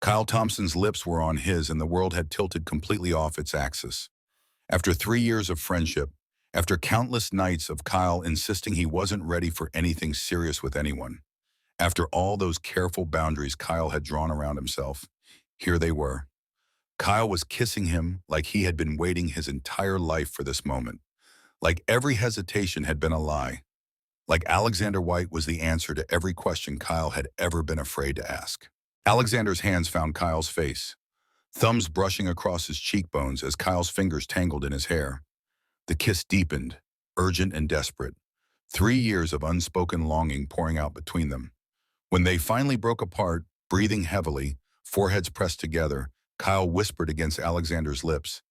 Kyle Thompson's lips were on his and the world had tilted completely off its axis. After 3 years of friendship, after countless nights of Kyle insisting he wasn't ready for anything serious with anyone, after all those careful boundaries Kyle had drawn around himself, here they were. Kyle was kissing him like he had been waiting his entire life for this moment, like every hesitation had been a lie, like Alexander White was the answer to every question Kyle had ever been afraid to ask. Alexander's hands found Kyle's face, thumbs brushing across his cheekbones as Kyle's fingers tangled in his hair. The kiss deepened, urgent and desperate, 3 years of unspoken longing pouring out between them. When they finally broke apart, breathing heavily, foreheads pressed together, Kyle whispered against Alexander's lips,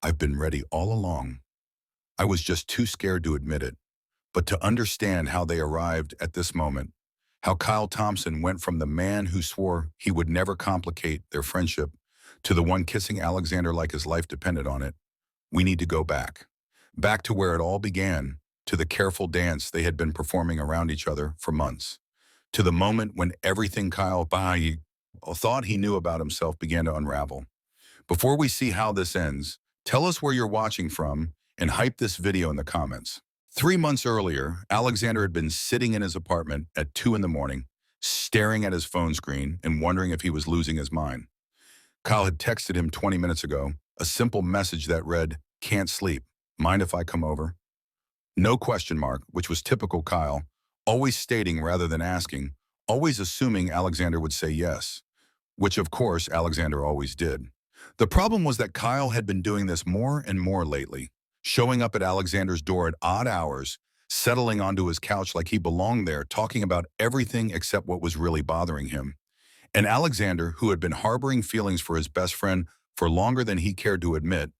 "I've been ready all along. I was just too scared to admit it." But to understand how they arrived at this moment, how Kyle Thompson went from the man who swore he would never complicate their friendship to the one kissing Alexander like his life depended on it, we need to go back. Back to where it all began, to the careful dance they had been performing around each other for months, to the moment when everything Kyle thought he knew about himself began to unravel. Before we see how this ends, tell us where you're watching from and hype this video in the comments. 3 months earlier, Alexander had been sitting in his apartment at 2 in the morning, staring at his phone screen and wondering if he was losing his mind. Kyle had texted him 20 minutes ago, a simple message that read, "Can't sleep. Mind if I come over?" No question mark, which was typical Kyle, always stating rather than asking, always assuming Alexander would say yes, which of course Alexander always did. The problem was that Kyle had been doing this more and more lately, showing up at Alexander's door at odd hours, settling onto his couch like he belonged there, talking about everything except what was really bothering him. And Alexander, who had been harboring feelings for his best friend for longer than he cared to admit,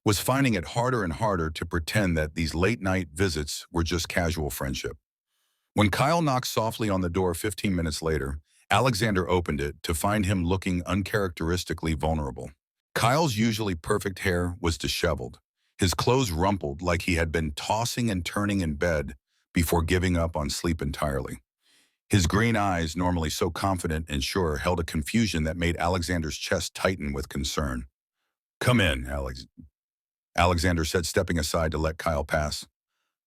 was finding it harder and harder to pretend that these late-night visits were just casual friendship. When Kyle knocked softly on the door 15 minutes later, Alexander opened it to find him looking uncharacteristically vulnerable. Kyle's usually perfect hair was disheveled, his clothes rumpled like he had been tossing and turning in bed before giving up on sleep entirely. His green eyes, normally so confident and sure, held a confusion that made Alexander's chest tighten with concern. "Come in, Alexander said, stepping aside to let Kyle pass.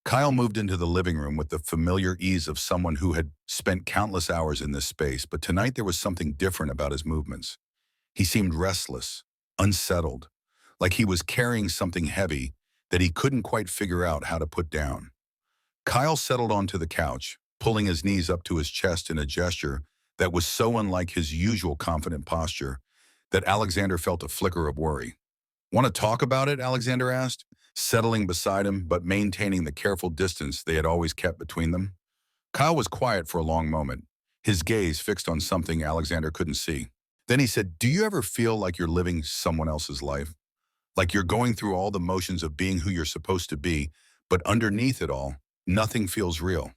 Kyle moved into the living room with the familiar ease of someone who had spent countless hours in this space, but tonight there was something different about his movements. He seemed restless, unsettled, like he was carrying something heavy that he couldn't quite figure out how to put down. Kyle settled onto the couch, pulling his knees up to his chest in a gesture that was so unlike his usual confident posture that Alexander felt a flicker of worry. "Want to talk about it?" Alexander asked, settling beside him but maintaining the careful distance they had always kept between them. Kyle was quiet for a long moment, his gaze fixed on something Alexander couldn't see. Then he said, "Do you ever feel like you're living someone else's life? Like you're going through all the motions of being who you're supposed to be, but underneath it all, nothing feels real?"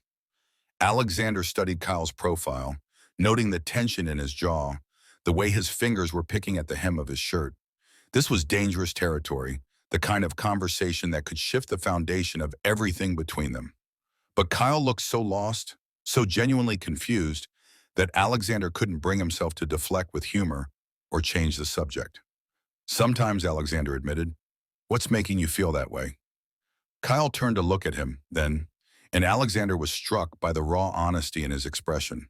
Alexander studied Kyle's profile, noting the tension in his jaw, the way his fingers were picking at the hem of his shirt. This was dangerous territory, the kind of conversation that could shift the foundation of everything between them. But Kyle looked so lost, so genuinely confused, that Alexander couldn't bring himself to deflect with humor or change the subject. "Sometimes," Alexander admitted. "What's making you feel that way?" Kyle turned to look at him, then, and Alexander was struck by the raw honesty in his expression.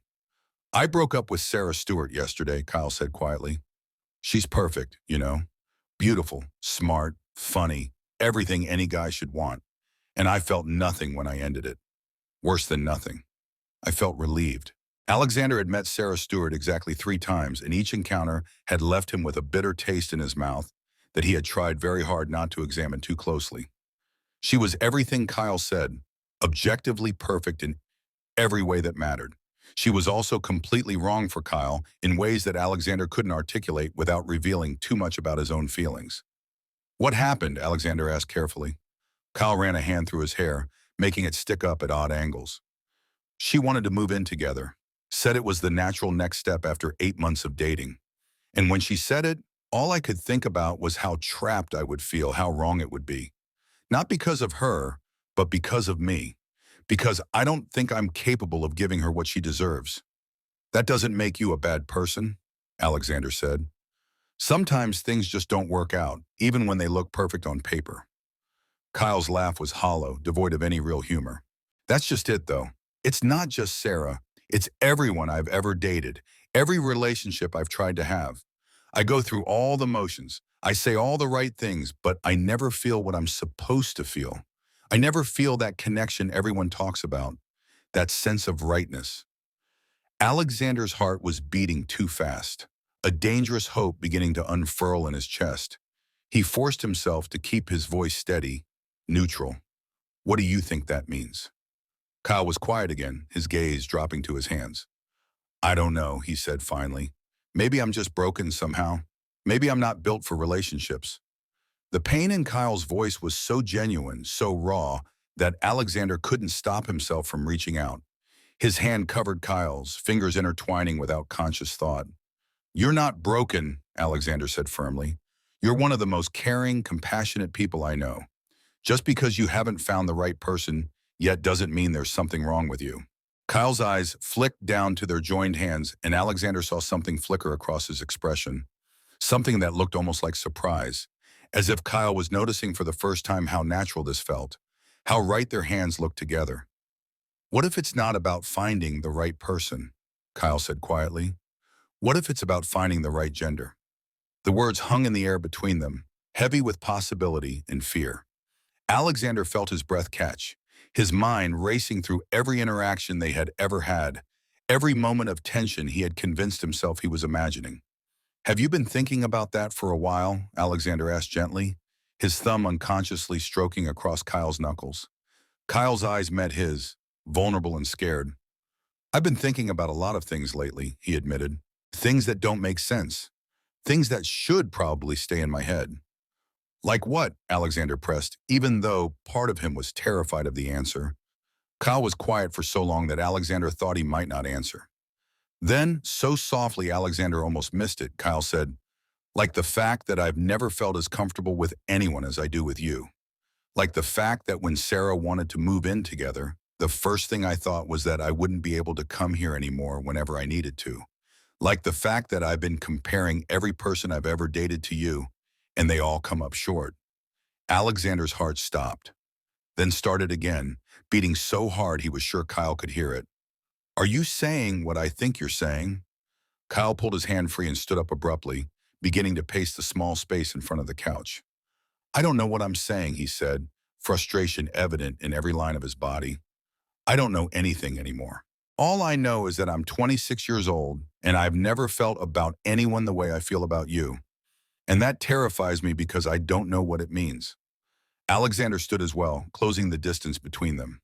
"I broke up with Sarah Stewart yesterday," Kyle said quietly. "She's perfect, you know. Beautiful, smart, funny, everything any guy should want. And I felt nothing when I ended it. Worse than nothing. I felt relieved." Alexander had met Sarah Stewart exactly 3 times, and each encounter had left him with a bitter taste in his mouth that he had tried very hard not to examine too closely. She was everything Kyle said, objectively perfect in every way that mattered. She was also completely wrong for Kyle in ways that Alexander couldn't articulate without revealing too much about his own feelings. "What happened?" Alexander asked carefully. Kyle ran a hand through his hair, making it stick up at odd angles. "She wanted to move in together. Said it was the natural next step after 8 months of dating. And when she said it, all I could think about was how trapped I would feel, how wrong it would be. Not because of her, but because of me. Because I don't think I'm capable of giving her what she deserves." "That doesn't make you a bad person?" Alexander said. Sometimes things just don't work out, even when they look perfect on paper. Kyle's laugh was hollow, devoid of any real humor. That's just it, though. It's not just Sarah. It's everyone I've ever dated, every relationship I've tried to have. I go through all the motions. I say all the right things, but I never feel what I'm supposed to feel. I never feel that connection everyone talks about, that sense of rightness. Alexander's heart was beating too fast, a dangerous hope beginning to unfurl in his chest. He forced himself to keep his voice steady, neutral. What do you think that means? Kyle was quiet again, his gaze dropping to his hands. I don't know, he said finally. Maybe I'm just broken somehow. Maybe I'm not built for relationships. The pain in Kyle's voice was so genuine, so raw, that Alexander couldn't stop himself from reaching out. His hand covered Kyle's, fingers intertwining without conscious thought. You're not broken, Alexander said firmly. You're one of the most caring, compassionate people I know. Just because you haven't found the right person yet doesn't mean there's something wrong with you. Kyle's eyes flicked down to their joined hands, and Alexander saw something flicker across his expression. Something that looked almost like surprise, as if Kyle was noticing for the first time how natural this felt, how right their hands looked together. What if it's not about finding the right person? Kyle said quietly. What if it's about finding the right gender? The words hung in the air between them, heavy with possibility and fear. Alexander felt his breath catch, his mind racing through every interaction they had ever had, every moment of tension he had convinced himself he was imagining. Have you been thinking about that for a while? Alexander asked gently, his thumb unconsciously stroking across Kyle's knuckles. Kyle's eyes met his, vulnerable and scared. I've been thinking about a lot of things lately, he admitted. Things that don't make sense. Things that should probably stay in my head. Like what? Alexander pressed, even though part of him was terrified of the answer. Kyle was quiet for so long that Alexander thought he might not answer. Then, so softly Alexander almost missed it, Kyle said, like the fact that I've never felt as comfortable with anyone as I do with you. Like the fact that when Sarah wanted to move in together, the first thing I thought was that I wouldn't be able to come here anymore whenever I needed to. Like the fact that I've been comparing every person I've ever dated to you, and they all come up short. Alexander's heart stopped, then started again, beating so hard he was sure Kyle could hear it. Are you saying what I think you're saying? Kyle pulled his hand free and stood up abruptly, beginning to pace the small space in front of the couch. I don't know what I'm saying, he said, frustration evident in every line of his body. I don't know anything anymore. All I know is that I'm 26 years old, and I've never felt about anyone the way I feel about you. And that terrifies me because I don't know what it means. Alexander stood as well, closing the distance between them.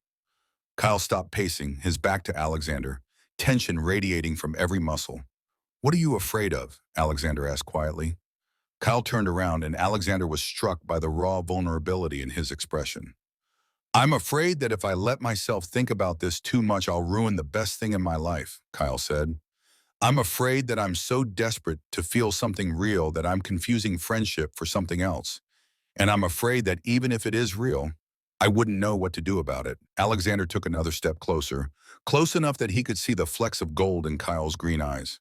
Kyle stopped pacing, his back to Alexander, tension radiating from every muscle. What are you afraid of? Alexander asked quietly. Kyle turned around, and Alexander was struck by the raw vulnerability in his expression. I'm afraid that if I let myself think about this too much, I'll ruin the best thing in my life, Kyle said. I'm afraid that I'm so desperate to feel something real that I'm confusing friendship for something else. And I'm afraid that even if it is real, I wouldn't know what to do about it. Alexander took another step closer, close enough that he could see the flecks of gold in Kyle's green eyes.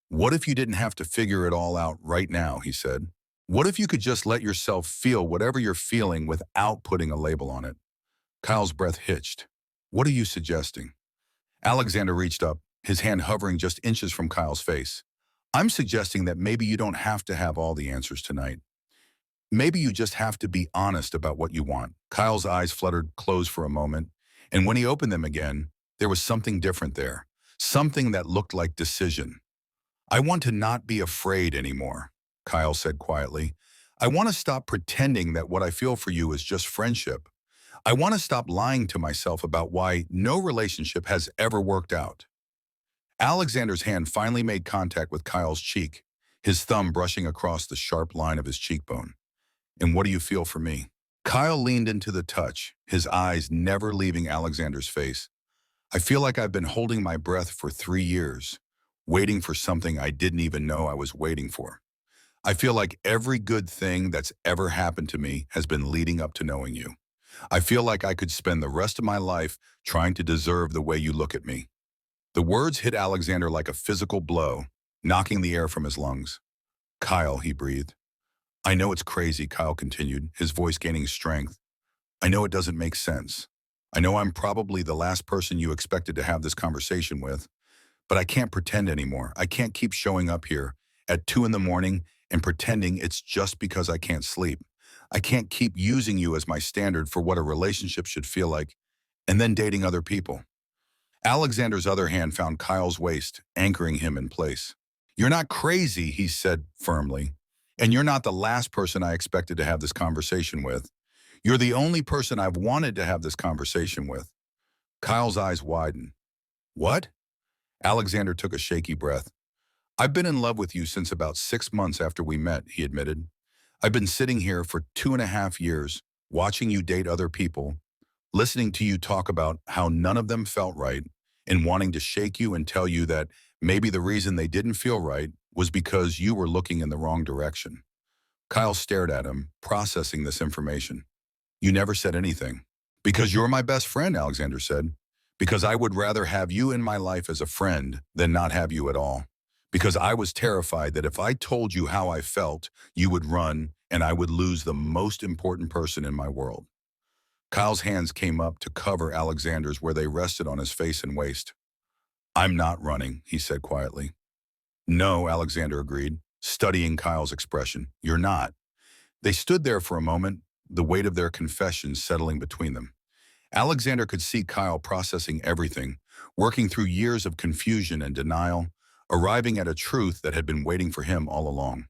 What if you didn't have to figure it all out right now, he said. What if you could just let yourself feel whatever you're feeling without putting a label on it? Kyle's breath hitched. What are you suggesting? Alexander reached up, his hand hovering just inches from Kyle's face. I'm suggesting that maybe you don't have to have all the answers tonight. Maybe you just have to be honest about what you want. Kyle's eyes fluttered closed for a moment, and when he opened them again, there was something different there, something that looked like decision. I want to not be afraid anymore, Kyle said quietly. I want to stop pretending that what I feel for you is just friendship. I want to stop lying to myself about why no relationship has ever worked out. Alexander's hand finally made contact with Kyle's cheek, his thumb brushing across the sharp line of his cheekbone. And what do you feel for me? Kyle leaned into the touch, his eyes never leaving Alexander's face. I feel like I've been holding my breath for 3 years, waiting for something I didn't even know I was waiting for. I feel like every good thing that's ever happened to me has been leading up to knowing you. I feel like I could spend the rest of my life trying to deserve the way you look at me. The words hit Alexander like a physical blow, knocking the air from his lungs. Kyle, he breathed. I know it's crazy, Kyle continued, his voice gaining strength. I know it doesn't make sense. I know I'm probably the last person you expected to have this conversation with, but I can't pretend anymore. I can't keep showing up here at 2 in the morning and pretending it's just because I can't sleep. I can't keep using you as my standard for what a relationship should feel like and then dating other people. Alexander's other hand found Kyle's waist, anchoring him in place. You're not crazy, he said firmly, and you're not the last person I expected to have this conversation with. You're the only person I've wanted to have this conversation with. Kyle's eyes widened. What? Alexander took a shaky breath. I've been in love with you since about 6 months after we met, he admitted. I've been sitting here for 2.5 years, watching you date other people, listening to you talk about how none of them felt right, and wanting to shake you and tell you that maybe the reason they didn't feel right was because you were looking in the wrong direction. Kyle stared at him, processing this information. You never said anything. Because you're my best friend, Alexander said. Because I would rather have you in my life as a friend than not have you at all. Because I was terrified that if I told you how I felt, you would run and I would lose the most important person in my world. Kyle's hands came up to cover Alexander's where they rested on his face and waist. I'm not running, he said quietly. No, Alexander agreed, studying Kyle's expression. You're not. They stood there for a moment, the weight of their confession settling between them. Alexander could see Kyle processing everything, working through years of confusion and denial, arriving at a truth that had been waiting for him all along.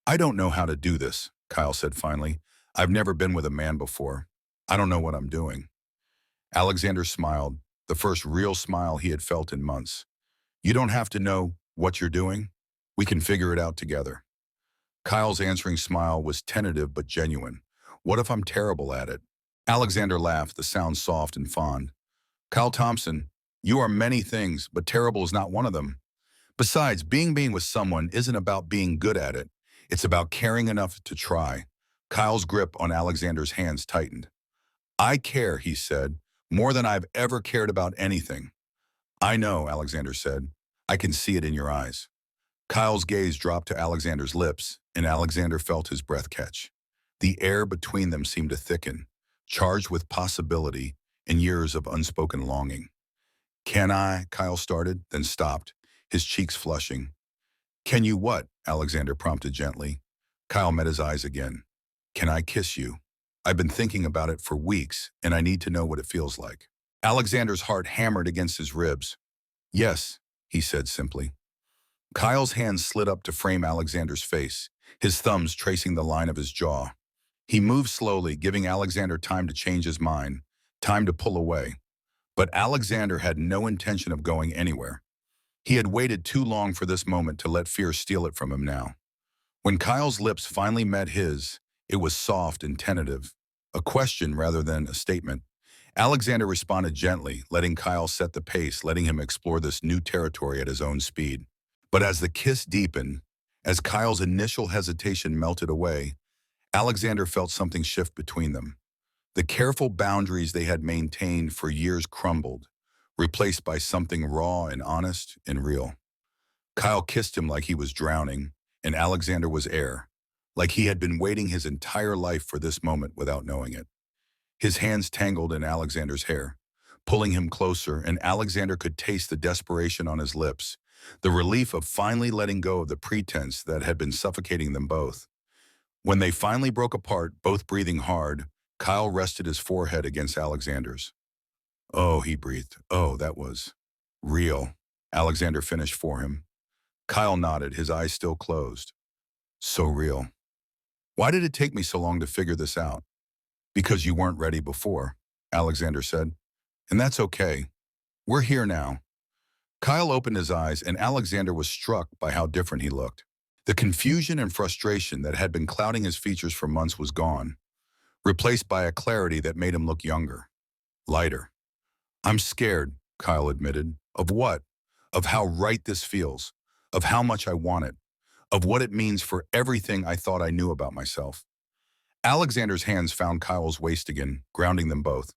I don't know how to do this, Kyle said finally. I've never been with a man before. I don't know what I'm doing. Alexander smiled, the first real smile he had felt in months. You don't have to know what you're doing. We can figure it out together. Kyle's answering smile was tentative but genuine. What if I'm terrible at it? Alexander laughed, the sound soft and fond. Kyle Thompson, you are many things, but terrible is not one of them. Besides, being with someone isn't about being good at it. It's about caring enough to try. Kyle's grip on Alexander's hands tightened. I care, he said, more than I've ever cared about anything. I know, Alexander said. I can see it in your eyes. Kyle's gaze dropped to Alexander's lips, and Alexander felt his breath catch. The air between them seemed to thicken, charged with possibility and years of unspoken longing. Can I? Kyle started, then stopped, his cheeks flushing. Can you what? Alexander prompted gently. Kyle met his eyes again. Can I kiss you? I've been thinking about it for weeks, and I need to know what it feels like. Alexander's heart hammered against his ribs. Yes, he said simply. Kyle's hand slid up to frame Alexander's face, his thumbs tracing the line of his jaw. He moved slowly, giving Alexander time to change his mind, time to pull away. But Alexander had no intention of going anywhere. He had waited too long for this moment to let fear steal it from him now. When Kyle's lips finally met his, it was soft and tentative, a question rather than a statement. Alexander responded gently, letting Kyle set the pace, letting him explore this new territory at his own speed. But as the kiss deepened, as Kyle's initial hesitation melted away, Alexander felt something shift between them. The careful boundaries they had maintained for years crumbled, replaced by something raw and honest and real. Kyle kissed him like he was drowning, and Alexander was air, like he had been waiting his entire life for this moment without knowing it. His hands tangled in Alexander's hair, pulling him closer, and Alexander could taste the desperation on his lips, the relief of finally letting go of the pretense that had been suffocating them both. When they finally broke apart, both breathing hard, Kyle rested his forehead against Alexander's. Oh, he breathed. Oh, that was real. Alexander finished for him. Kyle nodded, his eyes still closed. So real. Why did it take me so long to figure this out? Because you weren't ready before, Alexander said. And that's okay. We're here now. Kyle opened his eyes, and Alexander was struck by how different he looked. The confusion and frustration that had been clouding his features for months was gone, replaced by a clarity that made him look younger, lighter. I'm scared, Kyle admitted. Of what? Of how right this feels, of how much I want it, of what it means for everything I thought I knew about myself. Alexander's hands found Kyle's waist again, grounding them both.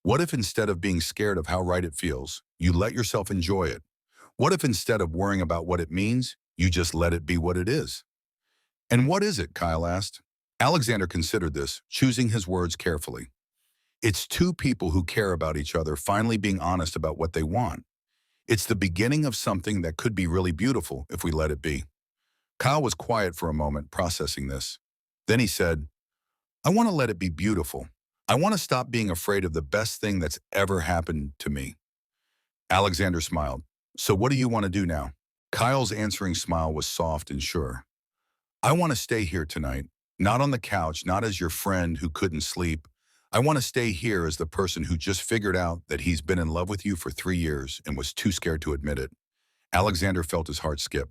What if instead of being scared of how right it feels, you let yourself enjoy it? What if instead of worrying about what it means, You just let it be what it is. And what is it? Kyle asked. Alexander considered this, choosing his words carefully. It's two people who care about each other finally being honest about what they want. It's the beginning of something that could be really beautiful if we let it be. Kyle was quiet for a moment, processing this. Then he said, I want to let it be beautiful. I want to stop being afraid of the best thing that's ever happened to me. Alexander smiled. So what do you want to do now? Kyle's answering smile was soft and sure. I want to stay here tonight, not on the couch, not as your friend who couldn't sleep. I want to stay here as the person who just figured out that he's been in love with you for 3 years and was too scared to admit it. Alexander felt his heart skip.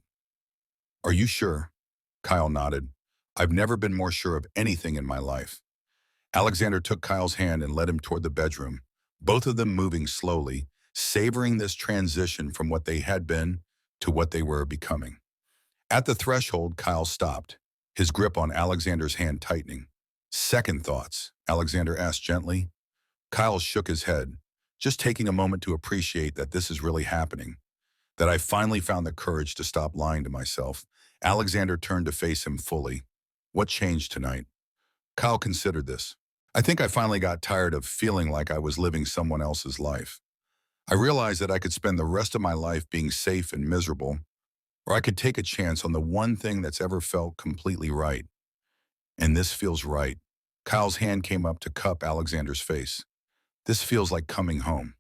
Are you sure? Kyle nodded. I've never been more sure of anything in my life. Alexander took Kyle's hand and led him toward the bedroom, both of them moving slowly, savoring this transition from what they had been to what they were becoming. At the threshold, Kyle stopped, his grip on Alexander's hand tightening. Second thoughts, Alexander asked gently. Kyle shook his head, just taking a moment to appreciate that this is really happening, that I finally found the courage to stop lying to myself. Alexander turned to face him fully. What changed tonight? Kyle considered this. I think I finally got tired of feeling like I was living someone else's life. I realized that I could spend the rest of my life being safe and miserable, or I could take a chance on the one thing that's ever felt completely right. And this feels right. Kyle's hand came up to cup Alexander's face. This feels like coming home.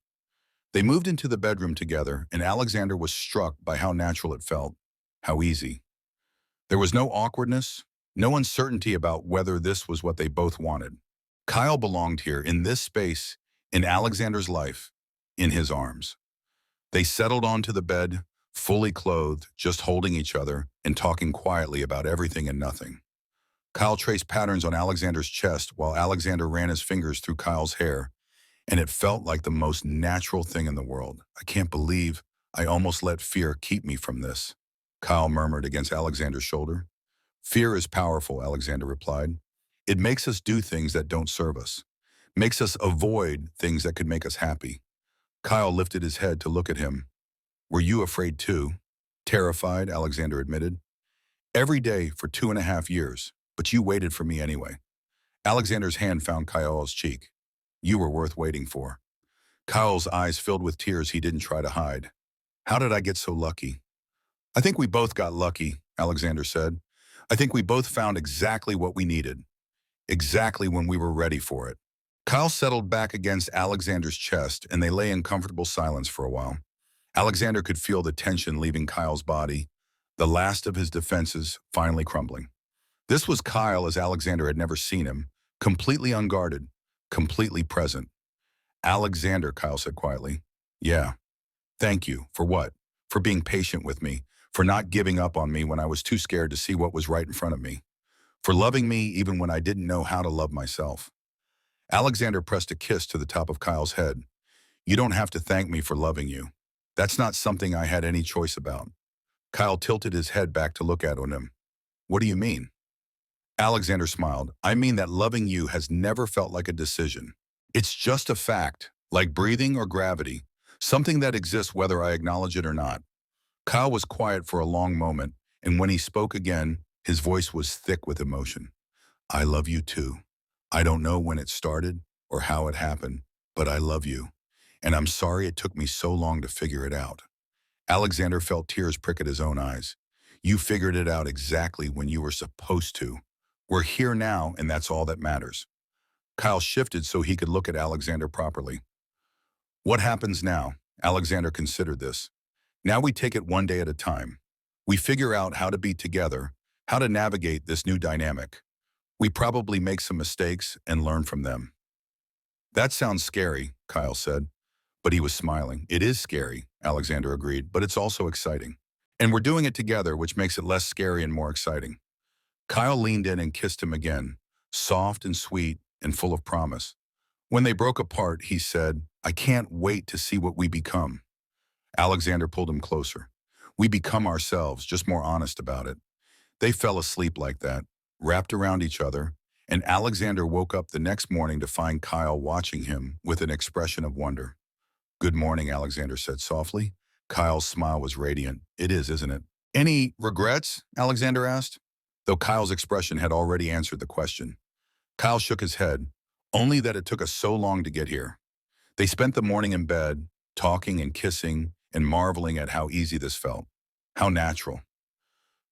They moved into the bedroom together, and Alexander was struck by how natural it felt, how easy. There was no awkwardness, no uncertainty about whether this was what they both wanted. Kyle belonged here, in this space, in Alexander's life, in his arms. They settled onto the bed, fully clothed, just holding each other and talking quietly about everything and nothing. Kyle traced patterns on Alexander's chest while Alexander ran his fingers through Kyle's hair, and it felt like the most natural thing in the world. I can't believe I almost let fear keep me from this, Kyle murmured against Alexander's shoulder. Fear is powerful, Alexander replied. It makes us do things that don't serve us, makes us avoid things that could make us happy. Kyle lifted his head to look at him. Were you afraid too? Terrified, Alexander admitted. Every day for 2.5 years, but you waited for me anyway. Alexander's hand found Kyle's cheek. You were worth waiting for. Kyle's eyes filled with tears he didn't try to hide. How did I get so lucky? I think we both got lucky, Alexander said. I think we both found exactly what we needed, exactly when we were ready for it. Kyle settled back against Alexander's chest, and they lay in comfortable silence for a while. Alexander could feel the tension leaving Kyle's body, the last of his defenses finally crumbling. This was Kyle as Alexander had never seen him, completely unguarded, completely present. Alexander, Kyle said quietly. Yeah. Thank you. For what? For being patient with me, for not giving up on me when I was too scared to see what was right in front of me, for loving me even when I didn't know how to love myself. Alexander pressed a kiss to the top of Kyle's head. You don't have to thank me for loving you. That's not something I had any choice about. Kyle tilted his head back to look at him. What do you mean? Alexander smiled. I mean that loving you has never felt like a decision. It's just a fact, like breathing or gravity, something that exists whether I acknowledge it or not. Kyle was quiet for a long moment, and when he spoke again, his voice was thick with emotion. I love you too. I don't know when it started or how it happened, but I love you. And I'm sorry it took me so long to figure it out. Alexander felt tears prick at his own eyes. You figured it out exactly when you were supposed to. We're here now, and that's all that matters. Kyle shifted so he could look at Alexander properly. What happens now? Alexander considered this. Now we take it one day at a time. We figure out how to be together, how to navigate this new dynamic. We probably make some mistakes and learn from them. That sounds scary, Kyle said, but he was smiling. It is scary, Alexander agreed, but it's also exciting. And we're doing it together, which makes it less scary and more exciting. Kyle leaned in and kissed him again, soft and sweet and full of promise. When they broke apart, he said, I can't wait to see what we become. Alexander pulled him closer. We become ourselves, just more honest about it. They fell asleep like that, wrapped around each other, and Alexander woke up the next morning to find Kyle watching him with an expression of wonder. Good morning, Alexander said softly. Kyle's smile was radiant. It is, isn't it? Any regrets? Alexander asked, though Kyle's expression had already answered the question. Kyle shook his head, only that it took us so long to get here. They spent the morning in bed, talking and kissing and marveling at how easy this felt. How natural.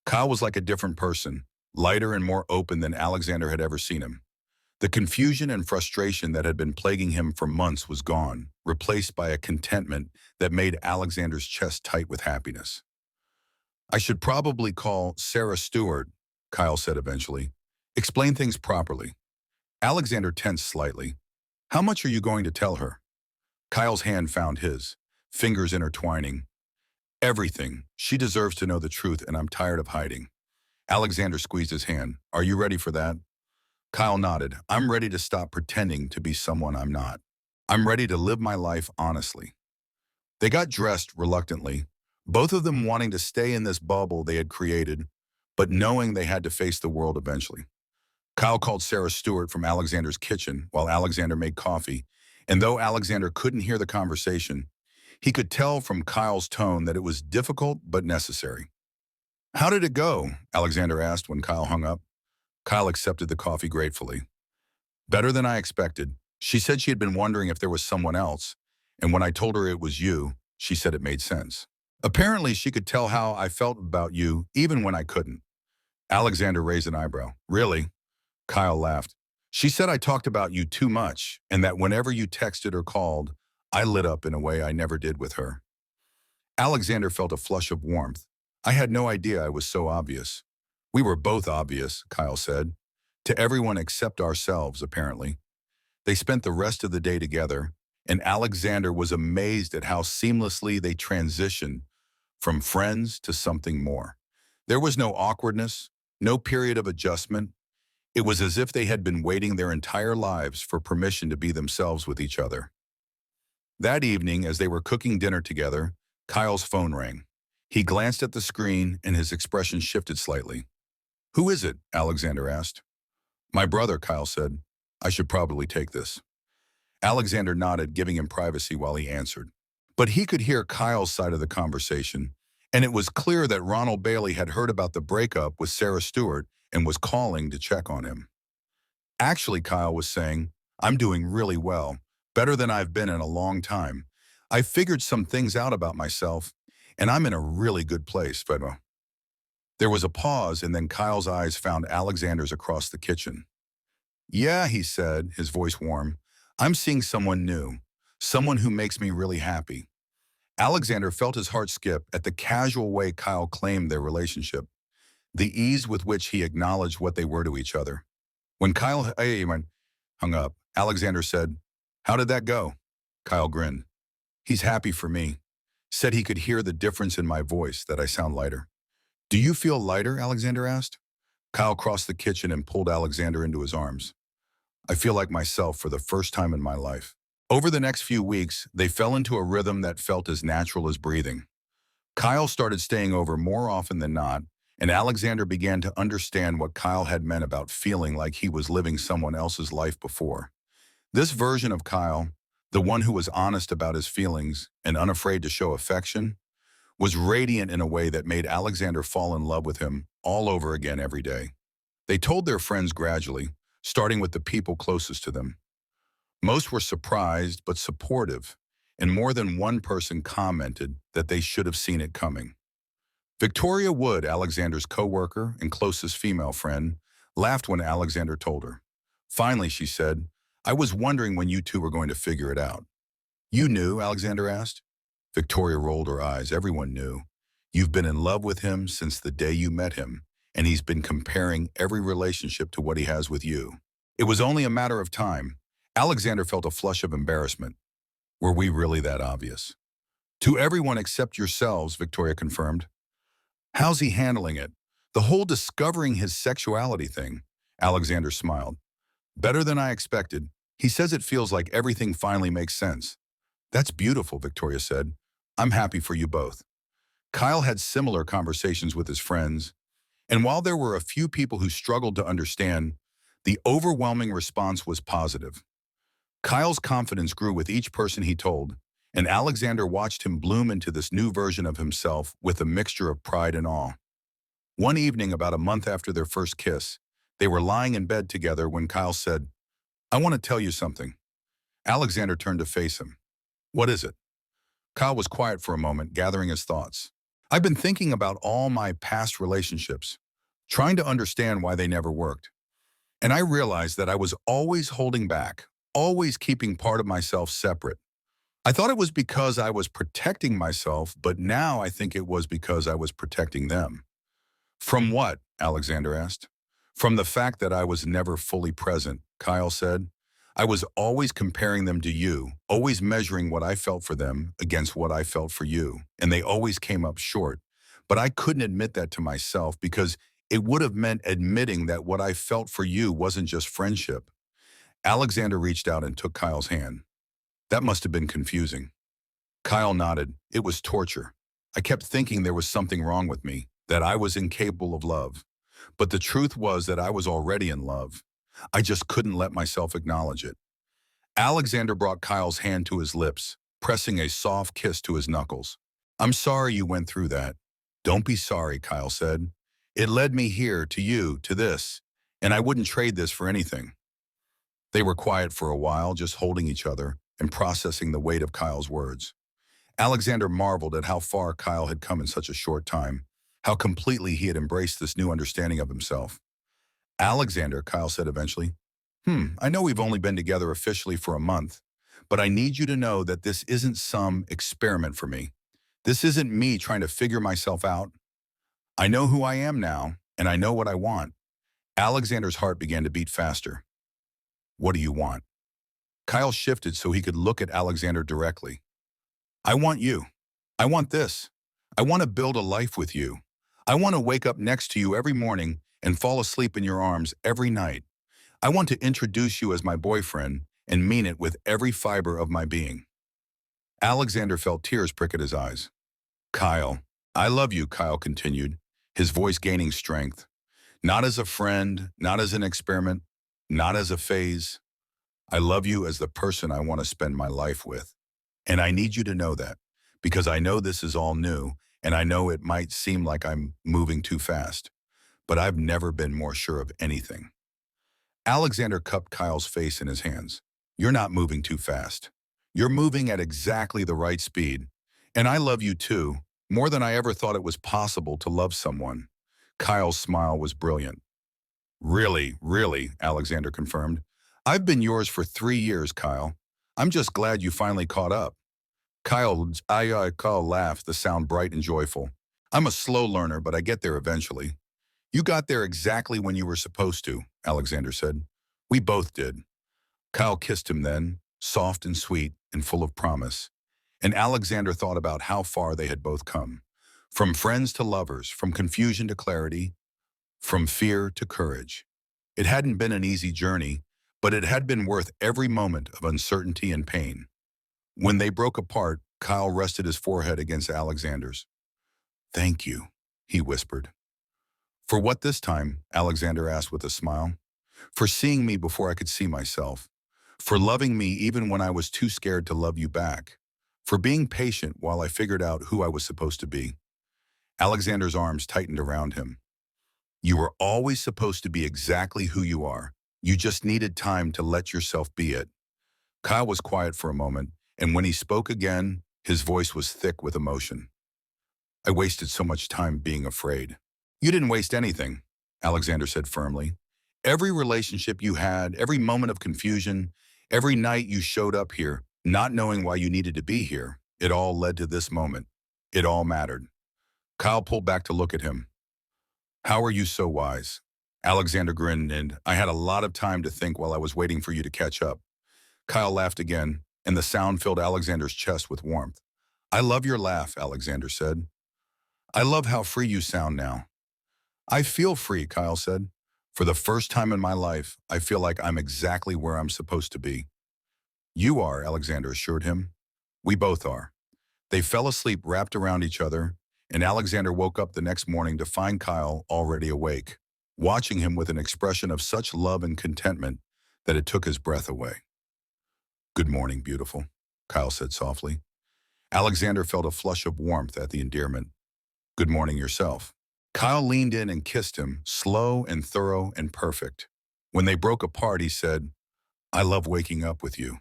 Kyle was like a different person, lighter and more open than Alexander had ever seen him. The confusion and frustration that had been plaguing him for months was gone, replaced by a contentment that made Alexander's chest tight with happiness. I should probably call Sarah Stewart, Kyle said eventually. Explain things properly. Alexander tensed slightly. How much are you going to tell her? Kyle's hand found his, fingers intertwining. Everything. She deserves to know the truth, and I'm tired of hiding. Alexander squeezed his hand. Are you ready for that? Kyle nodded. I'm ready to stop pretending to be someone I'm not. I'm ready to live my life honestly. They got dressed reluctantly, both of them wanting to stay in this bubble they had created, but knowing they had to face the world eventually. Kyle called Sarah Stewart from Alexander's kitchen while Alexander made coffee, and though Alexander couldn't hear the conversation, he could tell from Kyle's tone that it was difficult but necessary. How did it go? Alexander asked when Kyle hung up. Kyle accepted the coffee gratefully. Better than I expected. She said she had been wondering if there was someone else, and when I told her it was you, she said it made sense. Apparently, she could tell how I felt about you even when I couldn't. Alexander raised an eyebrow. Really? Kyle laughed. She said I talked about you too much, and that whenever you texted or called, I lit up in a way I never did with her. Alexander felt a flush of warmth. I had no idea I was so obvious. We were both obvious, Kyle said. To everyone except ourselves, apparently. They spent the rest of the day together, and Alexander was amazed at how seamlessly they transitioned from friends to something more. There was no awkwardness, no period of adjustment. It was as if they had been waiting their entire lives for permission to be themselves with each other. That evening, as they were cooking dinner together, Kyle's phone rang. He glanced at the screen and his expression shifted slightly. Who is it? Alexander asked. My brother, Kyle said. I should probably take this. Alexander nodded, giving him privacy while he answered. But he could hear Kyle's side of the conversation, and it was clear that Ronald Bailey had heard about the breakup with Sarah Stewart and was calling to check on him. Actually, Kyle was saying, I'm doing really well, better than I've been in a long time. I figured some things out about myself, and I'm in a really good place, Fedma. There was a pause, and then Kyle's eyes found Alexander's across the kitchen. Yeah, he said, his voice warm. I'm seeing someone new, someone who makes me really happy. Alexander felt his heart skip at the casual way Kyle claimed their relationship, the ease with which he acknowledged what they were to each other. When Kyle hung up, Alexander said, How did that go? Kyle grinned. He's happy for me. Said he could hear the difference in my voice, that I sound lighter. Do you feel lighter? Alexander asked. Kyle crossed the kitchen and pulled Alexander into his arms. I feel like myself for the first time in my life. Over the next few weeks, they fell into a rhythm that felt as natural as breathing. Kyle started staying over more often than not, and Alexander began to understand what Kyle had meant about feeling like he was living someone else's life before. This version of Kyle, the one who was honest about his feelings and unafraid to show affection, was radiant in a way that made Alexander fall in love with him all over again every day. They told their friends gradually, starting with the people closest to them. Most were surprised but supportive, and more than one person commented that they should have seen it coming. Victoria Wood, Alexander's co-worker and closest female friend, laughed when Alexander told her. Finally, she said, I was wondering when you two were going to figure it out. You knew? Alexander asked. Victoria rolled her eyes. Everyone knew. You've been in love with him since the day you met him, and he's been comparing every relationship to what he has with you. It was only a matter of time. Alexander felt a flush of embarrassment. Were we really that obvious? To everyone except yourselves, Victoria confirmed. How's he handling it? The whole discovering his sexuality thing. Alexander smiled. Better than I expected. He says it feels like everything finally makes sense. That's beautiful, Victoria said. I'm happy for you both. Kyle had similar conversations with his friends, and while there were a few people who struggled to understand, the overwhelming response was positive. Kyle's confidence grew with each person he told, And Alexander watched him bloom into this new version of himself with a mixture of pride and awe. One evening, about a month after their first kiss, they were lying in bed together when Kyle said, "I want to tell you something." Alexander turned to face him. "What is it?" Kyle was quiet for a moment, gathering his thoughts. "I've been thinking about all my past relationships, trying to understand why they never worked. And I realized that I was always holding back, always keeping part of myself separate. I thought it was because I was protecting myself, but now I think it was because I was protecting them." "From what?" Alexander asked. "From the fact that I was never fully present," Kyle said. "I was always comparing them to you, always measuring what I felt for them against what I felt for you, and they always came up short. But I couldn't admit that to myself because it would have meant admitting that what I felt for you wasn't just friendship." Alexander reached out and took Kyle's hand. "That must have been confusing." Kyle nodded. "It was torture. I kept thinking there was something wrong with me, that I was incapable of love. But the truth was that I was already in love. I just couldn't let myself acknowledge it." Alexander brought Kyle's hand to his lips, pressing a soft kiss to his knuckles. "I'm sorry you went through that." "Don't be sorry," Kyle said. "It led me here, to you, to this, and I wouldn't trade this for anything." They were quiet for a while, just holding each other and processing the weight of Kyle's words. Alexander marveled at how far Kyle had come in such a short time, how completely he had embraced this new understanding of himself. "Alexander," Kyle said eventually, I know we've only been together officially for a month, but I need you to know that this isn't some experiment for me. This isn't me trying to figure myself out. I know who I am now, and I know what I want." Alexander's heart began to beat faster. "What do you want?" Kyle shifted so he could look at Alexander directly. "I want you. I want this. I want to build a life with you. I want to wake up next to you every morning and fall asleep in your arms every night. I want to introduce you as my boyfriend and mean it with every fiber of my being." Alexander felt tears prick at his eyes. "Kyle, I love you," Kyle continued, his voice gaining strength. "Not as a friend, not as an experiment, not as a phase. I love you as the person I want to spend my life with. And I need you to know that, because I know this is all new, and I know it might seem like I'm moving too fast, but I've never been more sure of anything." Alexander cupped Kyle's face in his hands. "You're not moving too fast. You're moving at exactly the right speed. And I love you too, more than I ever thought it was possible to love someone." Kyle's smile was brilliant. "Really, really," Alexander confirmed. "I've been yours for 3 years, Kyle. I'm just glad you finally caught up." Kyle laughed, the sound bright and joyful. "I'm a slow learner, but I get there eventually." "You got there exactly when you were supposed to," Alexander said. "We both did." Kyle kissed him then, soft and sweet and full of promise. And Alexander thought about how far they had both come. From friends to lovers, from confusion to clarity, from fear to courage. It hadn't been an easy journey, but it had been worth every moment of uncertainty and pain. When they broke apart, Kyle rested his forehead against Alexander's. "Thank you," he whispered. "For what this time?" Alexander asked with a smile. "For seeing me before I could see myself. For loving me even when I was too scared to love you back. For being patient while I figured out who I was supposed to be." Alexander's arms tightened around him. "You were always supposed to be exactly who you are. You just needed time to let yourself be it." Kyle was quiet for a moment, and when he spoke again, his voice was thick with emotion. "I wasted so much time being afraid." "You didn't waste anything," Alexander said firmly. "Every relationship you had, every moment of confusion, every night you showed up here, not knowing why you needed to be here, it all led to this moment. It all mattered." Kyle pulled back to look at him. "How are you so wise?" Alexander grinned, and "I had a lot of time to think while I was waiting for you to catch up." Kyle laughed again, and the sound filled Alexander's chest with warmth. "I love your laugh," Alexander said. "I love how free you sound now." "I feel free," Kyle said. "For the first time in my life, I feel like I'm exactly where I'm supposed to be." "You are," Alexander assured him. "We both are." They fell asleep wrapped around each other, and Alexander woke up the next morning to find Kyle already awake, watching him with an expression of such love and contentment that it took his breath away. "Good morning, beautiful," Kyle said softly. Alexander felt a flush of warmth at the endearment. Good morning yourself. Kyle leaned in and kissed him, slow and thorough and perfect. When they broke apart, he said, I love waking up with you.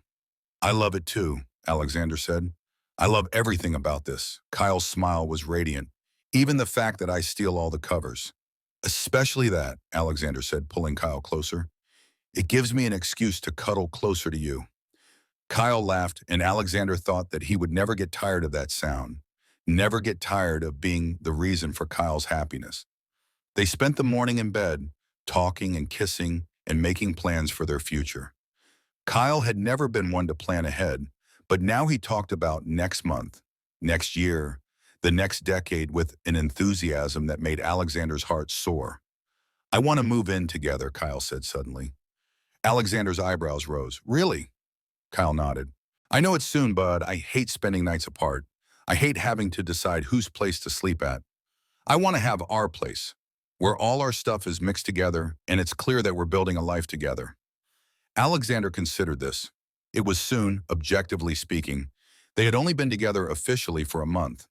I love it too, Alexander said. I love everything about this. Kyle's smile was radiant. Even the fact that I steal all the covers. Especially that, Alexander said, pulling Kyle closer. It gives me an excuse to cuddle closer to you. Kyle laughed, and Alexander thought that he would never get tired of that sound, never get tired of being the reason for Kyle's happiness. They spent the morning in bed, talking and kissing and making plans for their future. Kyle had never been one to plan ahead, but now he talked about next month, next year, the next decade with an enthusiasm that made Alexander's heart soar. I want to move in together, Kyle said suddenly. Alexander's eyebrows rose. Really? Kyle nodded. I know it's soon, but I hate spending nights apart. I hate having to decide whose place to sleep at. I want to have our place, where all our stuff is mixed together and it's clear that we're building a life together. Alexander considered this. It was soon, objectively speaking. They had only been together officially for a month.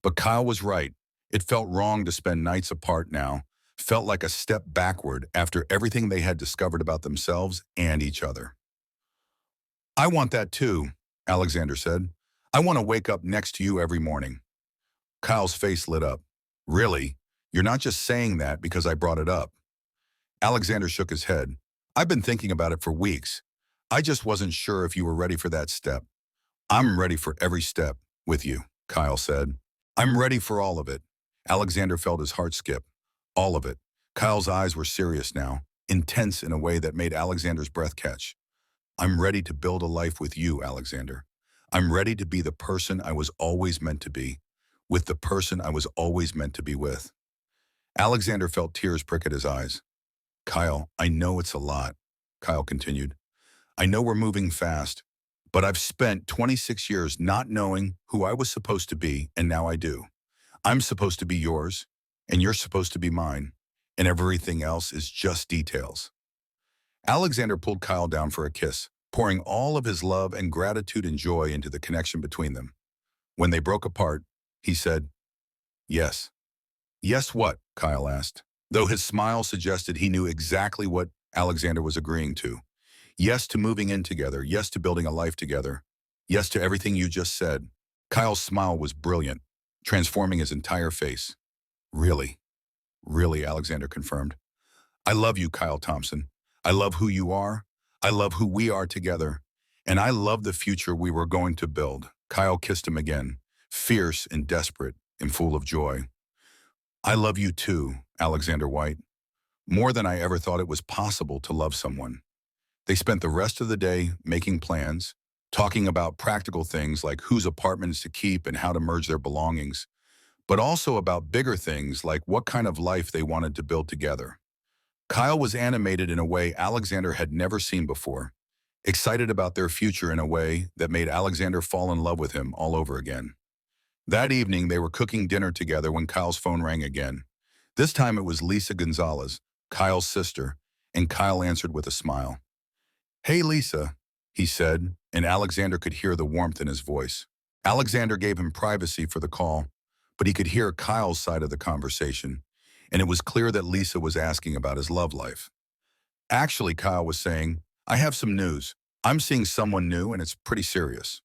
But Kyle was right. It felt wrong to spend nights apart now, felt like a step backward after everything they had discovered about themselves and each other. I want that too, Alexander said. I want to wake up next to you every morning. Kyle's face lit up. Really? You're not just saying that because I brought it up. Alexander shook his head. I've been thinking about it for weeks. I just wasn't sure if you were ready for that step. I'm ready for every step with you, Kyle said. I'm ready for all of it. Alexander felt his heart skip. All of it. Kyle's eyes were serious now, intense in a way that made Alexander's breath catch. I'm ready to build a life with you, Alexander. I'm ready to be the person I was always meant to be, with the person I was always meant to be with. Alexander felt tears prick at his eyes. Kyle, I know it's a lot, Kyle continued. I know we're moving fast, but I've spent 26 years not knowing who I was supposed to be, and now I do. I'm supposed to be yours, and you're supposed to be mine, and everything else is just details. Alexander pulled Kyle down for a kiss, pouring all of his love and gratitude and joy into the connection between them. When they broke apart, he said, Yes. Yes what? Kyle asked, though his smile suggested he knew exactly what Alexander was agreeing to. Yes to moving in together, yes to building a life together, yes to everything you just said. Kyle's smile was brilliant, transforming his entire face. Really, really, Alexander confirmed. I love you, Kyle Thompson. I love who you are. I love who we are together. And I love the future we were going to build. Kyle kissed him again, fierce and desperate and full of joy. I love you too, Alexander White. More than I ever thought it was possible to love someone. They spent the rest of the day making plans, talking about practical things like whose apartments to keep and how to merge their belongings, but also about bigger things like what kind of life they wanted to build together. Kyle was animated in a way Alexander had never seen before, excited about their future in a way that made Alexander fall in love with him all over again. That evening, they were cooking dinner together when Kyle's phone rang again. This time it was Lisa Gonzalez, Kyle's sister, and Kyle answered with a smile. Hey, Lisa, he said, and Alexander could hear the warmth in his voice. Alexander gave him privacy for the call, but he could hear Kyle's side of the conversation, and it was clear that Lisa was asking about his love life. Actually, Kyle was saying, I have some news. I'm seeing someone new, and it's pretty serious.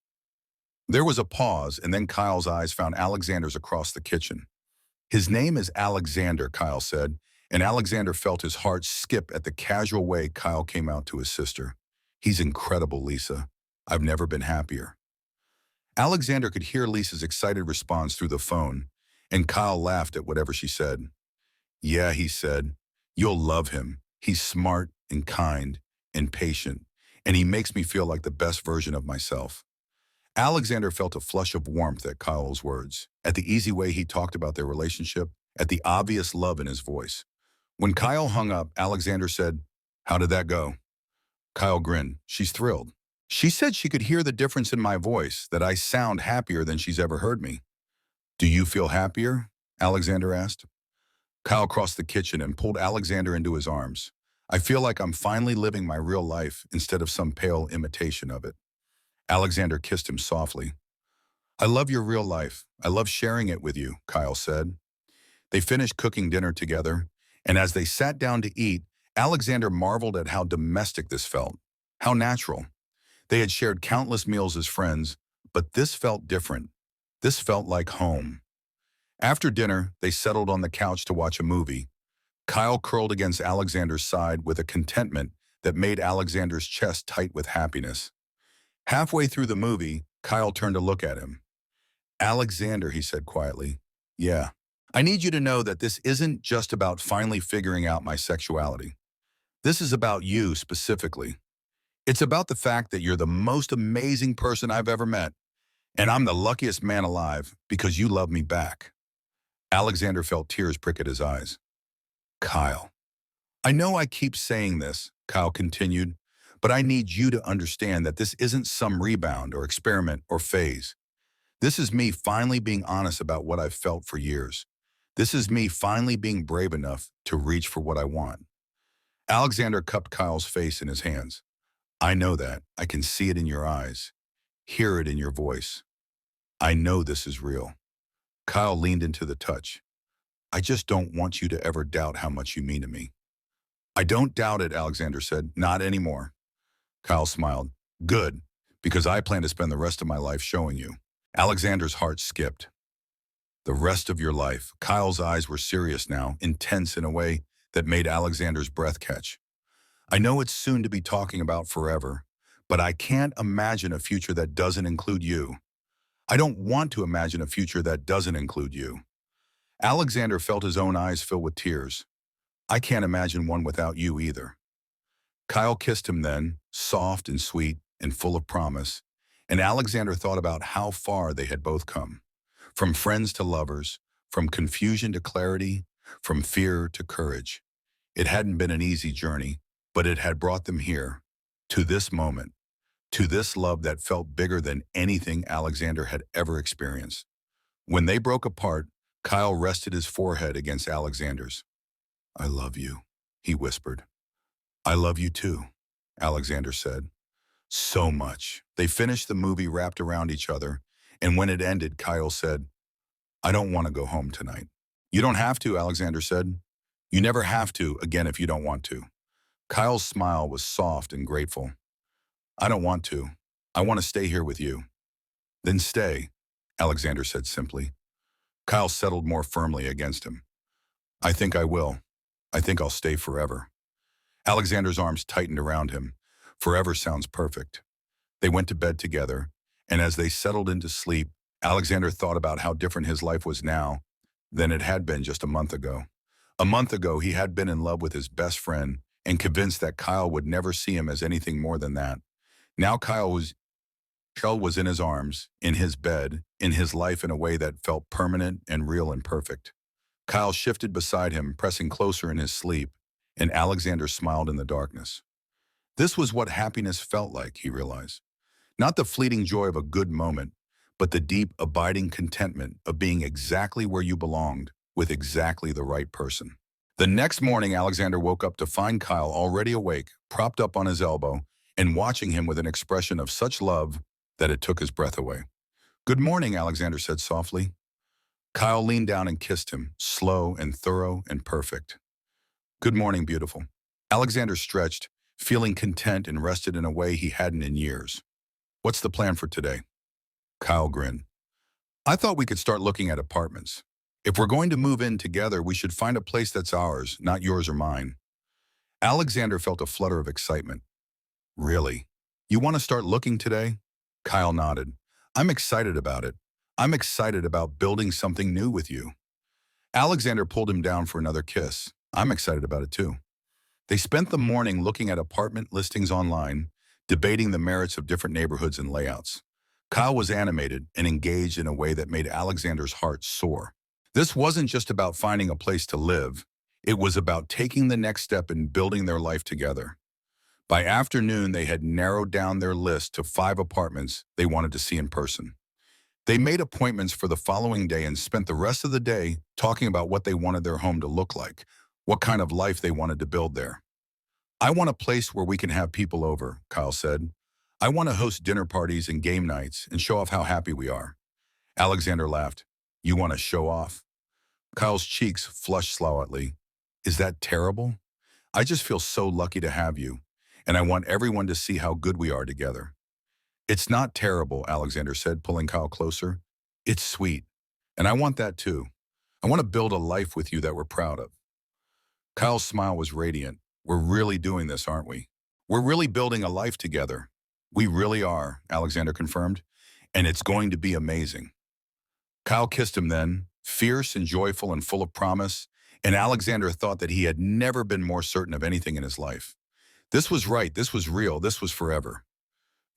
There was a pause, and then Kyle's eyes found Alexander's across the kitchen. His name is Alexander, Kyle said, and Alexander felt his heart skip at the casual way Kyle came out to his sister. He's incredible, Lisa. I've never been happier. Alexander could hear Lisa's excited response through the phone, and Kyle laughed at whatever she said. Yeah, he said, you'll love him. He's smart and kind and patient, and he makes me feel like the best version of myself. Alexander felt a flush of warmth at Kyle's words, at the easy way he talked about their relationship, at the obvious love in his voice. When Kyle hung up, Alexander said, How did that go? Kyle grinned. She's thrilled. She said she could hear the difference in my voice, that I sound happier than she's ever heard me. Do you feel happier? Alexander asked. Kyle crossed the kitchen and pulled Alexander into his arms. I feel like I'm finally living my real life instead of some pale imitation of it. Alexander kissed him softly. I love your real life. I love sharing it with you, Kyle said. They finished cooking dinner together, and as they sat down to eat, Alexander marveled at how domestic this felt, how natural. They had shared countless meals as friends, but this felt different. This felt like home. After dinner, they settled on the couch to watch a movie. Kyle curled against Alexander's side with a contentment that made Alexander's chest tight with happiness. Halfway through the movie, Kyle turned to look at him. Alexander, he said quietly, yeah. I need you to know that this isn't just about finally figuring out my sexuality. This is about you specifically. It's about the fact that you're the most amazing person I've ever met, and I'm the luckiest man alive because you love me back. Alexander felt tears prick at his eyes. Kyle. I know I keep saying this, Kyle continued, but I need you to understand that this isn't some rebound or experiment or phase. This is me finally being honest about what I've felt for years. This is me finally being brave enough to reach for what I want. Alexander cupped Kyle's face in his hands. I know that. I can see it in your eyes. Hear it in your voice. I know this is real. Kyle leaned into the touch. I just don't want you to ever doubt how much you mean to me. I don't doubt it, Alexander said. Not anymore. Kyle smiled. Good, because I plan to spend the rest of my life showing you. Alexander's heart skipped. The rest of your life. Kyle's eyes were serious now, intense in a way that made Alexander's breath catch. I know it's soon to be talking about forever, but I can't imagine a future that doesn't include you. I don't want to imagine a future that doesn't include you. Alexander felt his own eyes fill with tears. I can't imagine one without you either. Kyle kissed him then, soft and sweet and full of promise, and Alexander thought about how far they had both come. From friends to lovers, from confusion to clarity, from fear to courage. It hadn't been an easy journey, but it had brought them here, to this moment, to this love that felt bigger than anything Alexander had ever experienced. When they broke apart, Kyle rested his forehead against Alexander's. I love you, he whispered. I love you too, Alexander said. So much. They finished the movie wrapped around each other, and when it ended, Kyle said, I don't want to go home tonight. You don't have to, Alexander said. You never have to again if you don't want to. Kyle's smile was soft and grateful. I don't want to. I want to stay here with you. Then stay, Alexander said simply. Kyle settled more firmly against him. I think I will. I think I'll stay forever. Alexander's arms tightened around him. Forever sounds perfect. They went to bed together, and as they settled into sleep, Alexander thought about how different his life was now than it had been just a month ago. A month ago, he had been in love with his best friend and convinced that Kyle would never see him as anything more than that. Now Kyle was in his arms, in his bed, in his life in a way that felt permanent and real and perfect. Kyle shifted beside him, pressing closer in his sleep, and Alexander smiled in the darkness. This was what happiness felt like, he realized. Not the fleeting joy of a good moment, but the deep, abiding contentment of being exactly where you belonged, with exactly the right person. The next morning, Alexander woke up to find Kyle already awake, propped up on his elbow, and watching him with an expression of such love that it took his breath away. Good morning, Alexander said softly. Kyle leaned down and kissed him, slow and thorough and perfect. Good morning, beautiful. Alexander stretched, feeling content and rested in a way he hadn't in years. What's the plan for today? Kyle grinned. I thought we could start looking at apartments. If we're going to move in together, we should find a place that's ours, not yours or mine. Alexander felt a flutter of excitement. Really? You want to start looking today? Kyle nodded. I'm excited about it. I'm excited about building something new with you. Alexander pulled him down for another kiss. I'm excited about it too. They spent the morning looking at apartment listings online, debating the merits of different neighborhoods and layouts. Kyle was animated and engaged in a way that made Alexander's heart soar. This wasn't just about finding a place to live. It was about taking the next step in building their life together. By afternoon, they had narrowed down their list to 5 apartments they wanted to see in person. They made appointments for the following day and spent the rest of the day talking about what they wanted their home to look like, what kind of life they wanted to build there. I want a place where we can have people over, Kyle said. I want to host dinner parties and game nights and show off how happy we are. Alexander laughed. You want to show off? Kyle's cheeks flushed slightly. Is that terrible? I just feel so lucky to have you, and I want everyone to see how good we are together. It's not terrible, Alexander said, pulling Kyle closer. It's sweet, and I want that too. I want to build a life with you that we're proud of. Kyle's smile was radiant. We're really doing this, aren't we? We're really building a life together. We really are, Alexander confirmed, and it's going to be amazing. Kyle kissed him then, fierce and joyful and full of promise, and Alexander thought that he had never been more certain of anything in his life. This was right, this was real, this was forever.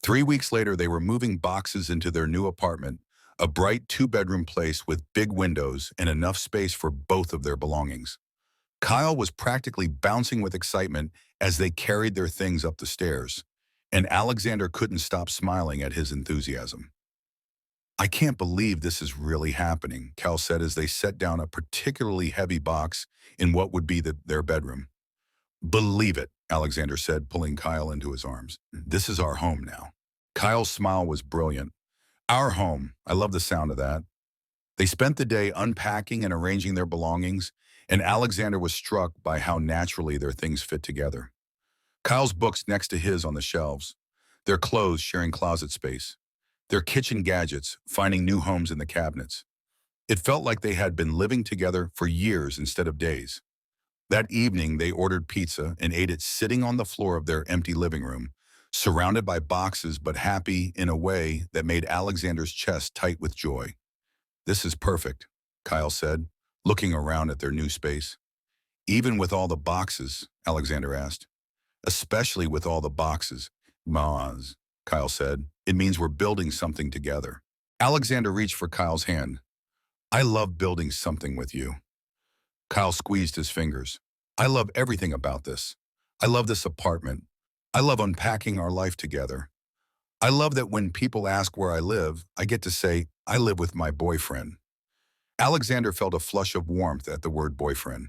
3 weeks later, they were moving boxes into their new apartment, a bright two-bedroom place with big windows and enough space for both of their belongings. Kyle was practically bouncing with excitement as they carried their things up the stairs, and Alexander couldn't stop smiling at his enthusiasm. I can't believe this is really happening, Kyle said as they set down a particularly heavy box in what would be their bedroom. Believe it, Alexander said, pulling Kyle into his arms. This is our home now. Kyle's smile was brilliant. Our home. I love the sound of that. They spent the day unpacking and arranging their belongings, and Alexander was struck by how naturally their things fit together. Kyle's books next to his on the shelves, their clothes sharing closet space, their kitchen gadgets finding new homes in the cabinets. It felt like they had been living together for years instead of days. That evening, they ordered pizza and ate it sitting on the floor of their empty living room, surrounded by boxes but happy in a way that made Alexander's chest tight with joy. This is perfect, Kyle said, looking around at their new space. Even with all the boxes, Alexander asked. Especially with all the boxes, Maz, Kyle said. It means we're building something together. Alexander reached for Kyle's hand. I love building something with you. Kyle squeezed his fingers. I love everything about this. I love this apartment. I love unpacking our life together. I love that when people ask where I live, I get to say, I live with my boyfriend. Alexander felt a flush of warmth at the word boyfriend.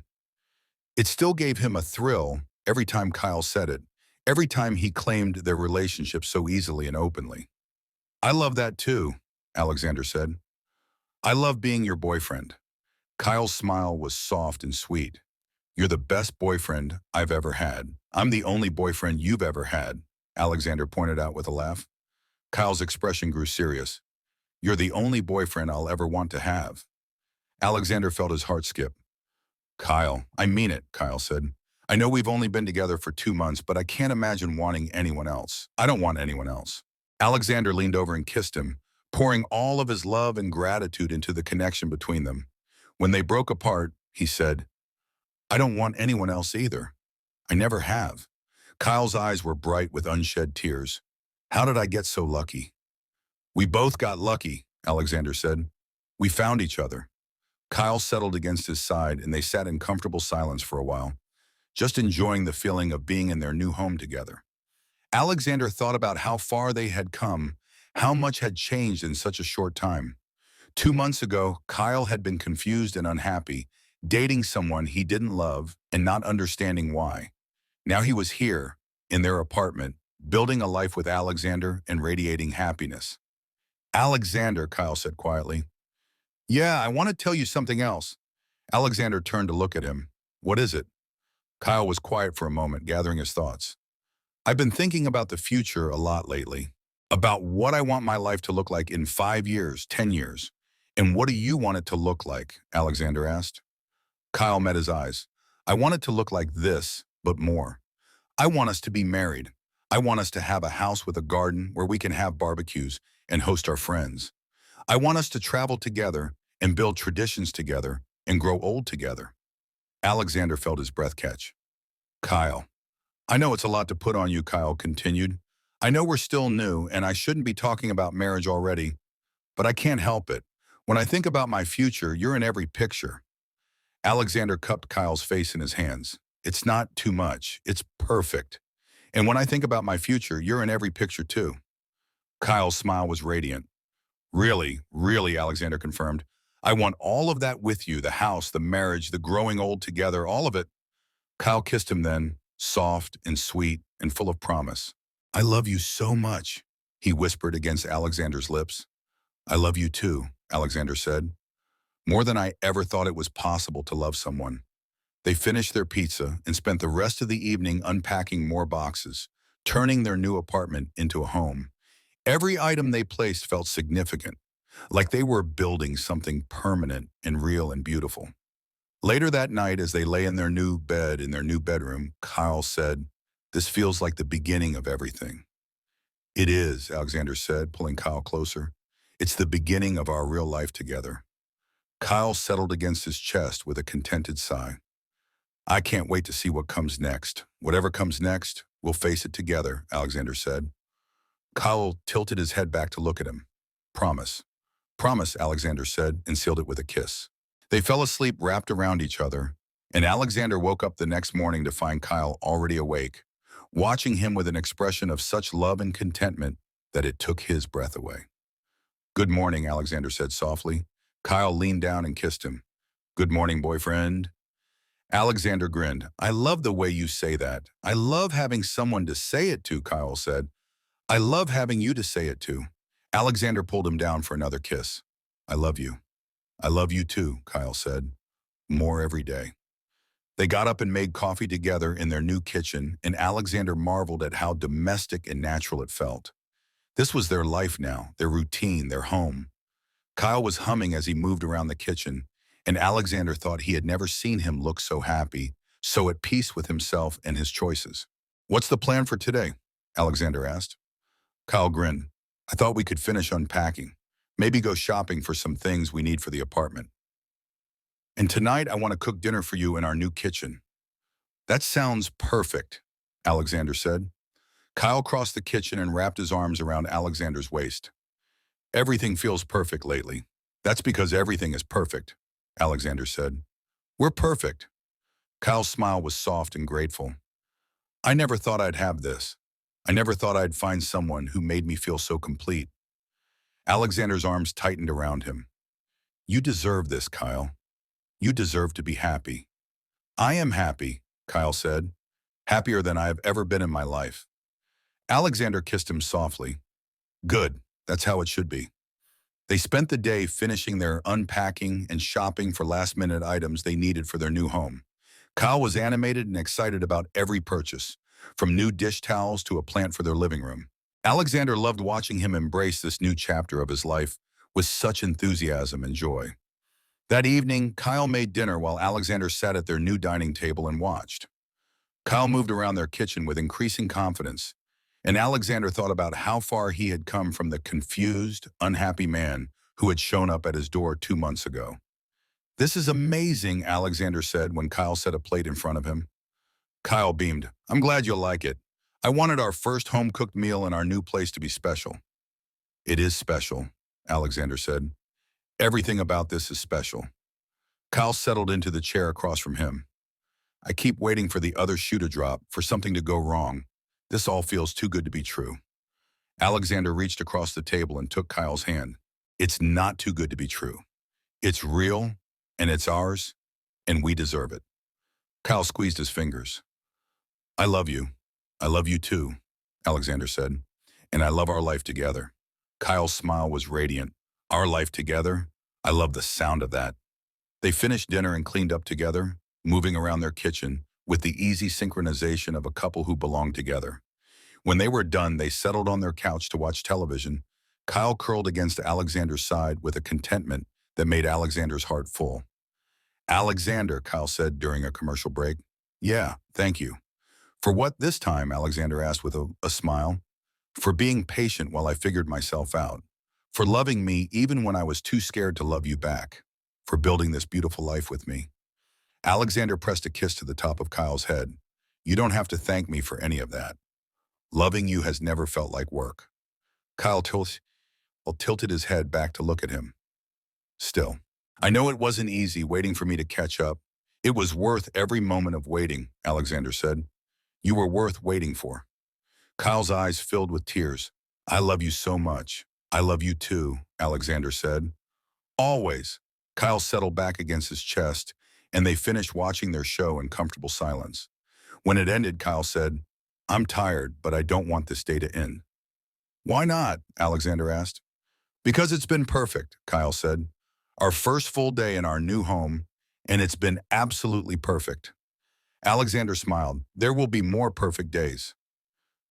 It still gave him a thrill every time Kyle said it, every time he claimed their relationship so easily and openly. I love that too, Alexander said. I love being your boyfriend. Kyle's smile was soft and sweet. You're the best boyfriend I've ever had. I'm the only boyfriend you've ever had, Alexander pointed out with a laugh. Kyle's expression grew serious. You're the only boyfriend I'll ever want to have. Alexander felt his heart skip. Kyle, I mean it, Kyle said. I know we've only been together for 2 months, but I can't imagine wanting anyone else. I don't want anyone else. Alexander leaned over and kissed him, pouring all of his love and gratitude into the connection between them. When they broke apart, he said, I don't want anyone else either. I never have. Kyle's eyes were bright with unshed tears. How did I get so lucky? We both got lucky, Alexander said. We found each other. Kyle settled against his side and they sat in comfortable silence for a while, just enjoying the feeling of being in their new home together. Alexander thought about how far they had come, how much had changed in such a short time. 2 months ago, Kyle had been confused and unhappy, dating someone he didn't love and not understanding why. Now he was here, in their apartment, building a life with Alexander and radiating happiness. Alexander, Kyle said quietly. Yeah, I want to tell you something else. Alexander turned to look at him. What is it? Kyle was quiet for a moment, gathering his thoughts. I've been thinking about the future a lot lately, about what I want my life to look like in 5 years, 10 years. And what do you want it to look like? Alexander asked. Kyle met his eyes. I want it to look like this, but more. I want us to be married. I want us to have a house with a garden where we can have barbecues and host our friends. I want us to travel together and build traditions together and grow old together. Alexander felt his breath catch. Kyle. I know it's a lot to put on you, Kyle continued. I know we're still new and I shouldn't be talking about marriage already, but I can't help it. When I think about my future, you're in every picture. Alexander cupped Kyle's face in his hands. It's not too much. It's perfect. And when I think about my future, you're in every picture too. Kyle's smile was radiant. Really, really, Alexander confirmed. I want all of that with you, the house, the marriage, the growing old together, all of it. Kyle kissed him then, soft and sweet and full of promise. I love you so much, he whispered against Alexander's lips. I love you too, Alexander said. More than I ever thought it was possible to love someone. They finished their pizza and spent the rest of the evening unpacking more boxes, turning their new apartment into a home. Every item they placed felt significant, like they were building something permanent and real and beautiful. Later that night, as they lay in their new bed in their new bedroom, Kyle said, "This feels like the beginning of everything." "It is," Alexander said, pulling Kyle closer. "It's the beginning of our real life together." Kyle settled against his chest with a contented sigh. "I can't wait to see what comes next. Whatever comes next, we'll face it together," Alexander said. Kyle tilted his head back to look at him. "Promise." "Promise," Alexander said, and sealed it with a kiss. They fell asleep wrapped around each other, and Alexander woke up the next morning to find Kyle already awake, watching him with an expression of such love and contentment that it took his breath away. "Good morning," Alexander said softly. Kyle leaned down and kissed him. "Good morning, boyfriend." Alexander grinned. "I love the way you say that. I love having someone to say it to," Kyle said. "I love having you to say it to." Alexander pulled him down for another kiss. "I love you." "I love you too," Kyle said. "More every day." They got up and made coffee together in their new kitchen, and Alexander marveled at how domestic and natural it felt. This was their life now, their routine, their home. Kyle was humming as he moved around the kitchen, and Alexander thought he had never seen him look so happy, so at peace with himself and his choices. "What's the plan for today?" Alexander asked. Kyle grinned. "I thought we could finish unpacking. Maybe go shopping for some things we need for the apartment. And tonight I want to cook dinner for you in our new kitchen." "That sounds perfect," Alexander said. Kyle crossed the kitchen and wrapped his arms around Alexander's waist. "Everything feels perfect lately." "That's because everything is perfect," Alexander said. "We're perfect." Kyle's smile was soft and grateful. "I never thought I'd have this. I never thought I'd find someone who made me feel so complete." Alexander's arms tightened around him. "You deserve this, Kyle. You deserve to be happy." "I am happy," Kyle said. "Happier than I have ever been in my life." Alexander kissed him softly. "Good. That's how it should be." They spent the day finishing their unpacking and shopping for last-minute items they needed for their new home. Kyle was animated and excited about every purchase, from new dish towels to a plant for their living room. Alexander loved watching him embrace this new chapter of his life with such enthusiasm and joy. That evening, Kyle made dinner while Alexander sat at their new dining table and watched. Kyle moved around their kitchen with increasing confidence, and Alexander thought about how far he had come from the confused, unhappy man who had shown up at his door 2 months ago. "This is amazing," Alexander said when Kyle set a plate in front of him. Kyle beamed. "I'm glad you'll like it. I wanted our first home-cooked meal in our new place to be special." "It is special," Alexander said. "Everything about this is special." Kyle settled into the chair across from him. "I keep waiting for the other shoe to drop, for something to go wrong. This all feels too good to be true." Alexander reached across the table and took Kyle's hand. "It's not too good to be true. It's real, and it's ours, and we deserve it." Kyle squeezed his fingers. "I love you. I love you too," Alexander said. "And I love our life together." Kyle's smile was radiant. "Our life together? I love the sound of that." They finished dinner and cleaned up together, moving around their kitchen with the easy synchronization of a couple who belong together. When they were done, they settled on their couch to watch television. Kyle curled against Alexander's side with a contentment that made Alexander's heart full. "Alexander," Kyle said during a commercial break. "Yeah, thank you." "For what this time?" Alexander asked with a smile. "For being patient while I figured myself out. For loving me even when I was too scared to love you back. For building this beautiful life with me." Alexander pressed a kiss to the top of Kyle's head. "You don't have to thank me for any of that. Loving you has never felt like work." Kyle tilted his head back to look at him. "Still, I know it wasn't easy waiting for me to catch up. It was worth every moment of waiting," Alexander said. "You were worth waiting for." Kyle's eyes filled with tears. "I love you so much." "I love you too," Alexander said. "Always." Kyle settled back against his chest, and they finished watching their show in comfortable silence. When it ended, Kyle said, "I'm tired, but I don't want this day to end." "Why not?" Alexander asked. Because it's been perfect, Kyle said. Our first full day in our new home, and it's been absolutely perfect. Alexander smiled. There will be more perfect days.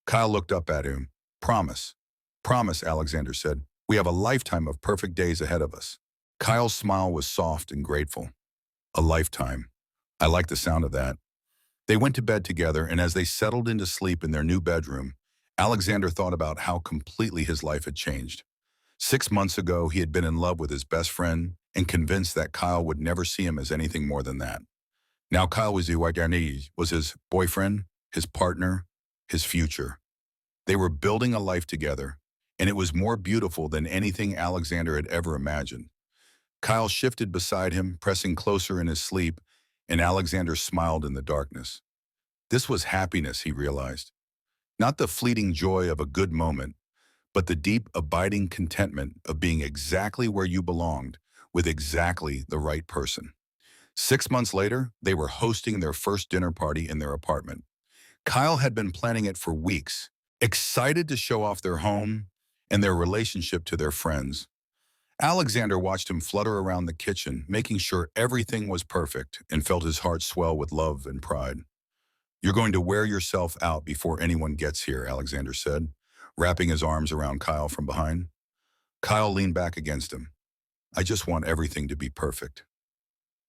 Kyle looked up at him. Promise. Promise, Alexander said. We have a lifetime of perfect days ahead of us. Kyle's smile was soft and grateful. A lifetime. I like the sound of that. They went to bed together, and as they settled into sleep in their new bedroom, Alexander thought about how completely his life had changed. 6 months ago, he had been in love with his best friend and convinced that Kyle would never see him as anything more than that. Now Kyle was his boyfriend, his partner, his future. They were building a life together, and it was more beautiful than anything Alexander had ever imagined. Kyle shifted beside him, pressing closer in his sleep, and Alexander smiled in the darkness. This was happiness, he realized. Not the fleeting joy of a good moment, but the deep, abiding contentment of being exactly where you belonged, with exactly the right person. 6 months later, they were hosting their first dinner party in their apartment. Kyle had been planning it for weeks, excited to show off their home and their relationship to their friends. Alexander watched him flutter around the kitchen, making sure everything was perfect, and felt his heart swell with love and pride. You're going to wear yourself out before anyone gets here, Alexander said, wrapping his arms around Kyle from behind. Kyle leaned back against him. I just want everything to be perfect.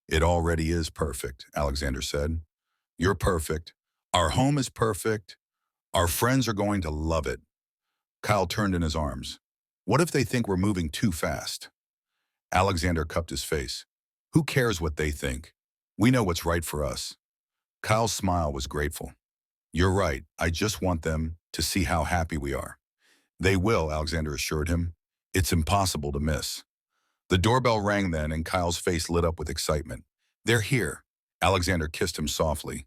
It already is perfect, Alexander said. You're perfect. Our home is perfect. Our friends are going to love it. Kyle turned in his arms. What if they think we're moving too fast? Alexander cupped his face. Who cares what they think? We know what's right for us. Kyle's smile was grateful. You're right. I just want them to see how happy we are. They will, Alexander assured him. It's impossible to miss. The doorbell rang then, and Kyle's face lit up with excitement. They're here. Alexander kissed him softly.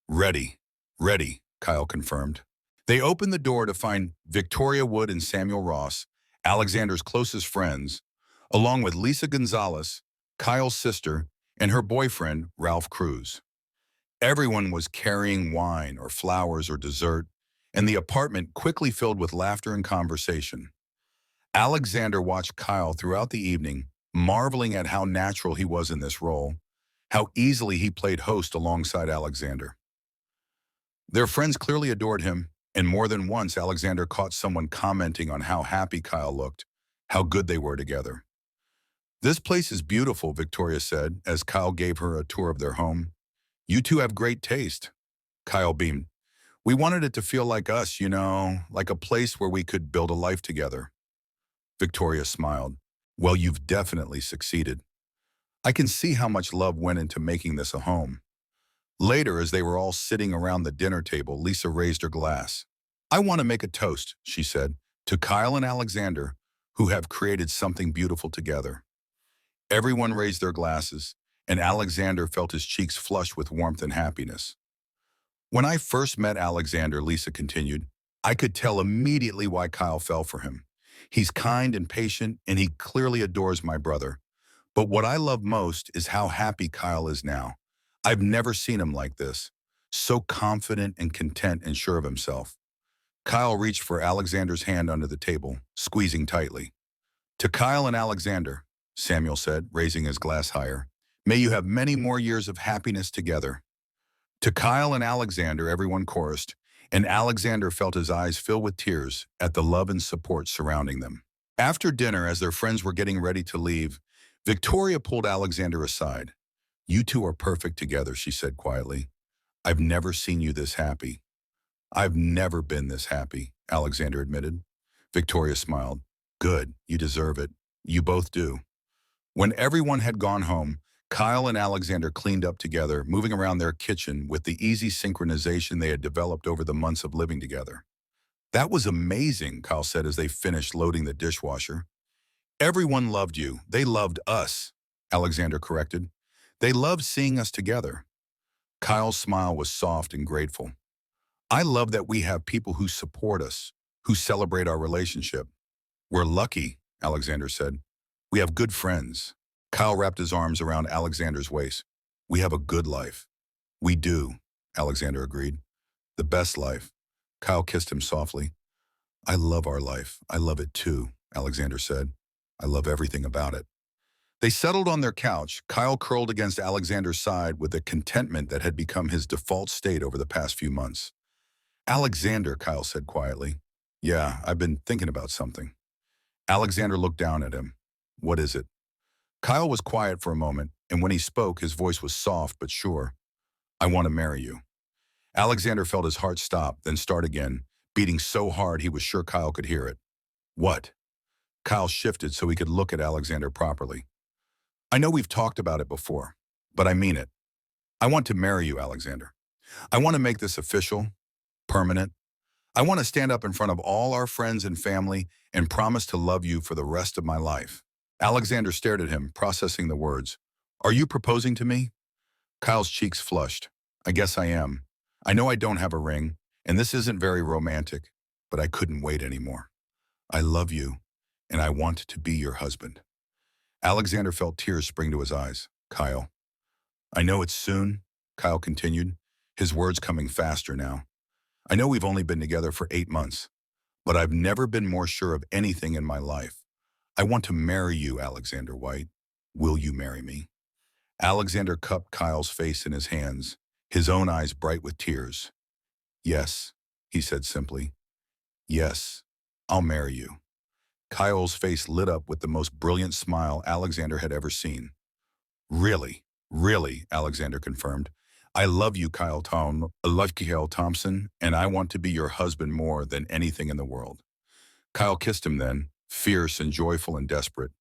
Ready, ready, Kyle confirmed. They opened the door to find Victoria Wood and Samuel Ross, Alexander's closest friends, along with Lisa Gonzalez, Kyle's sister, and her boyfriend, Ralph Cruz. Everyone was carrying wine or flowers or dessert, and the apartment quickly filled with laughter and conversation. Alexander watched Kyle throughout the evening, marveling at how natural he was in this role, how easily he played host alongside Alexander. Their friends clearly adored him, and more than once Alexander caught someone commenting on how happy Kyle looked, how good they were together. This place is beautiful, Victoria said, as Kyle gave her a tour of their home. You two have great taste. Kyle beamed. We wanted it to feel like us, like a place where we could build a life together. Victoria smiled. Well, you've definitely succeeded. I can see how much love went into making this a home. Later, as they were all sitting around the dinner table, Lisa raised her glass. I want to make a toast, she said, to Kyle and Alexander, who have created something beautiful together. Everyone raised their glasses, and Alexander felt his cheeks flush with warmth and happiness. When I first met Alexander, Lisa continued, I could tell immediately why Kyle fell for him. He's kind and patient, and he clearly adores my brother. But what I love most is how happy Kyle is now. I've never seen him like this, so confident and content and sure of himself. Kyle reached for Alexander's hand under the table, squeezing tightly. To Kyle and Alexander, Samuel said, raising his glass higher, may you have many more years of happiness together. To Kyle and Alexander, everyone chorused, and Alexander felt his eyes fill with tears at the love and support surrounding them. After dinner, as their friends were getting ready to leave, Victoria pulled Alexander aside. You two are perfect together, she said quietly. I've never seen you this happy. I've never been this happy, Alexander admitted. Victoria smiled. Good, you deserve it. You both do. When everyone had gone home, Kyle and Alexander cleaned up together, moving around their kitchen with the easy synchronization they had developed over the months of living together. That was amazing, Kyle said as they finished loading the dishwasher. Everyone loved you. They loved us, Alexander corrected. They loved seeing us together. Kyle's smile was soft and grateful. I love that we have people who support us, who celebrate our relationship. We're lucky, Alexander said. We have good friends. Kyle wrapped his arms around Alexander's waist. We have a good life. We do, Alexander agreed. The best life. Kyle kissed him softly. I love our life. I love it too, Alexander said. I love everything about it. They settled on their couch, Kyle curled against Alexander's side with a contentment that had become his default state over the past few months. Alexander, Kyle said quietly. Yeah, I've been thinking about something. Alexander looked down at him. What is it? Kyle was quiet for a moment, and when he spoke, his voice was soft but sure. I want to marry you. Alexander felt his heart stop, then start again, beating so hard he was sure Kyle could hear it. What? Kyle shifted so he could look at Alexander properly. I know we've talked about it before, but I mean it. I want to marry you, Alexander. I want to make this official, permanent. I want to stand up in front of all our friends and family and promise to love you for the rest of my life. Alexander stared at him, processing the words. Are you proposing to me? Kyle's cheeks flushed. I guess I am. I know I don't have a ring, and this isn't very romantic, but I couldn't wait anymore. I love you, and I want to be your husband. Alexander felt tears spring to his eyes. Kyle. I know it's soon, Kyle continued, his words coming faster now. I know we've only been together for 8 months, but I've never been more sure of anything in my life. I want to marry you, Alexander White. Will you marry me? Alexander cupped Kyle's face in his hands, his own eyes bright with tears. Yes, he said simply. Yes, I'll marry you. Kyle's face lit up with the most brilliant smile Alexander had ever seen. Really, Alexander confirmed. I love you, I love Kyle Thompson, and I want to be your husband more than anything in the world. Kyle kissed him then, fierce and joyful and desperate,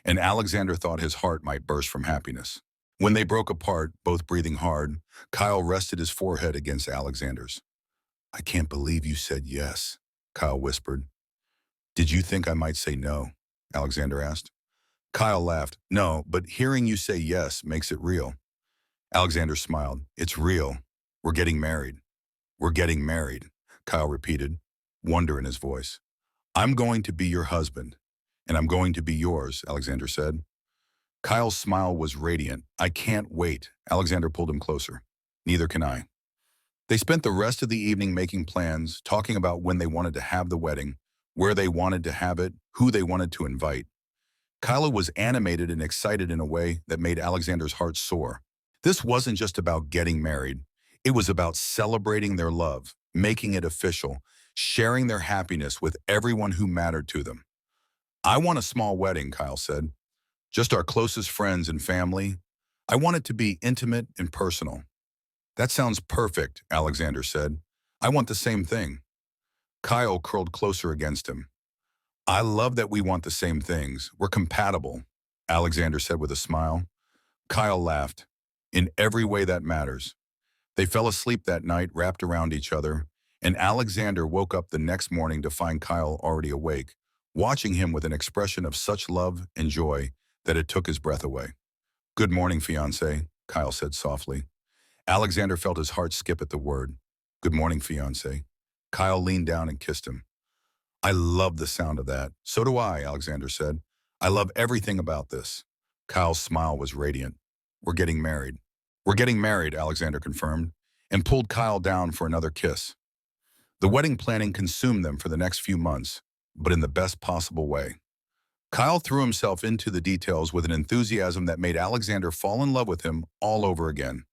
and Alexander thought his heart might burst from happiness. When they broke apart, both breathing hard, Kyle rested his forehead against Alexander's. I can't believe you said yes, Kyle whispered. Did you think I might say no? Alexander asked. Kyle laughed. No, but hearing you say yes makes it real. Alexander smiled. It's real. We're getting married. We're getting married, Kyle repeated, wonder in his voice. I'm going to be your husband, and I'm going to be yours, Alexander said. Kyle's smile was radiant. I can't wait. Alexander pulled him closer. Neither can I. They spent the rest of the evening making plans, talking about when they wanted to have the wedding, where they wanted to have it, who they wanted to invite. Kyla was animated and excited in a way that made Alexander's heart soar. This wasn't just about getting married. It was about celebrating their love, making it official, sharing their happiness with everyone who mattered to them. I want a small wedding, Kyle said. Just our closest friends and family. I want it to be intimate and personal. That sounds perfect, Alexander said. I want the same thing. Kyle curled closer against him. I love that we want the same things. We're compatible, Alexander said with a smile. Kyle laughed. In every way that matters. They fell asleep that night wrapped around each other, and Alexander woke up the next morning to find Kyle already awake, watching him with an expression of such love and joy that it took his breath away. Good morning, fiancé, Kyle said softly. Alexander felt his heart skip at the word. Good morning, fiancé. Kyle leaned down and kissed him. I love the sound of that. So do I, Alexander said. I love everything about this. Kyle's smile was radiant. We're getting married. We're getting married, Alexander confirmed, and pulled Kyle down for another kiss. The wedding planning consumed them for the next few months, but in the best possible way. Kyle threw himself into the details with an enthusiasm that made Alexander fall in love with him all over again.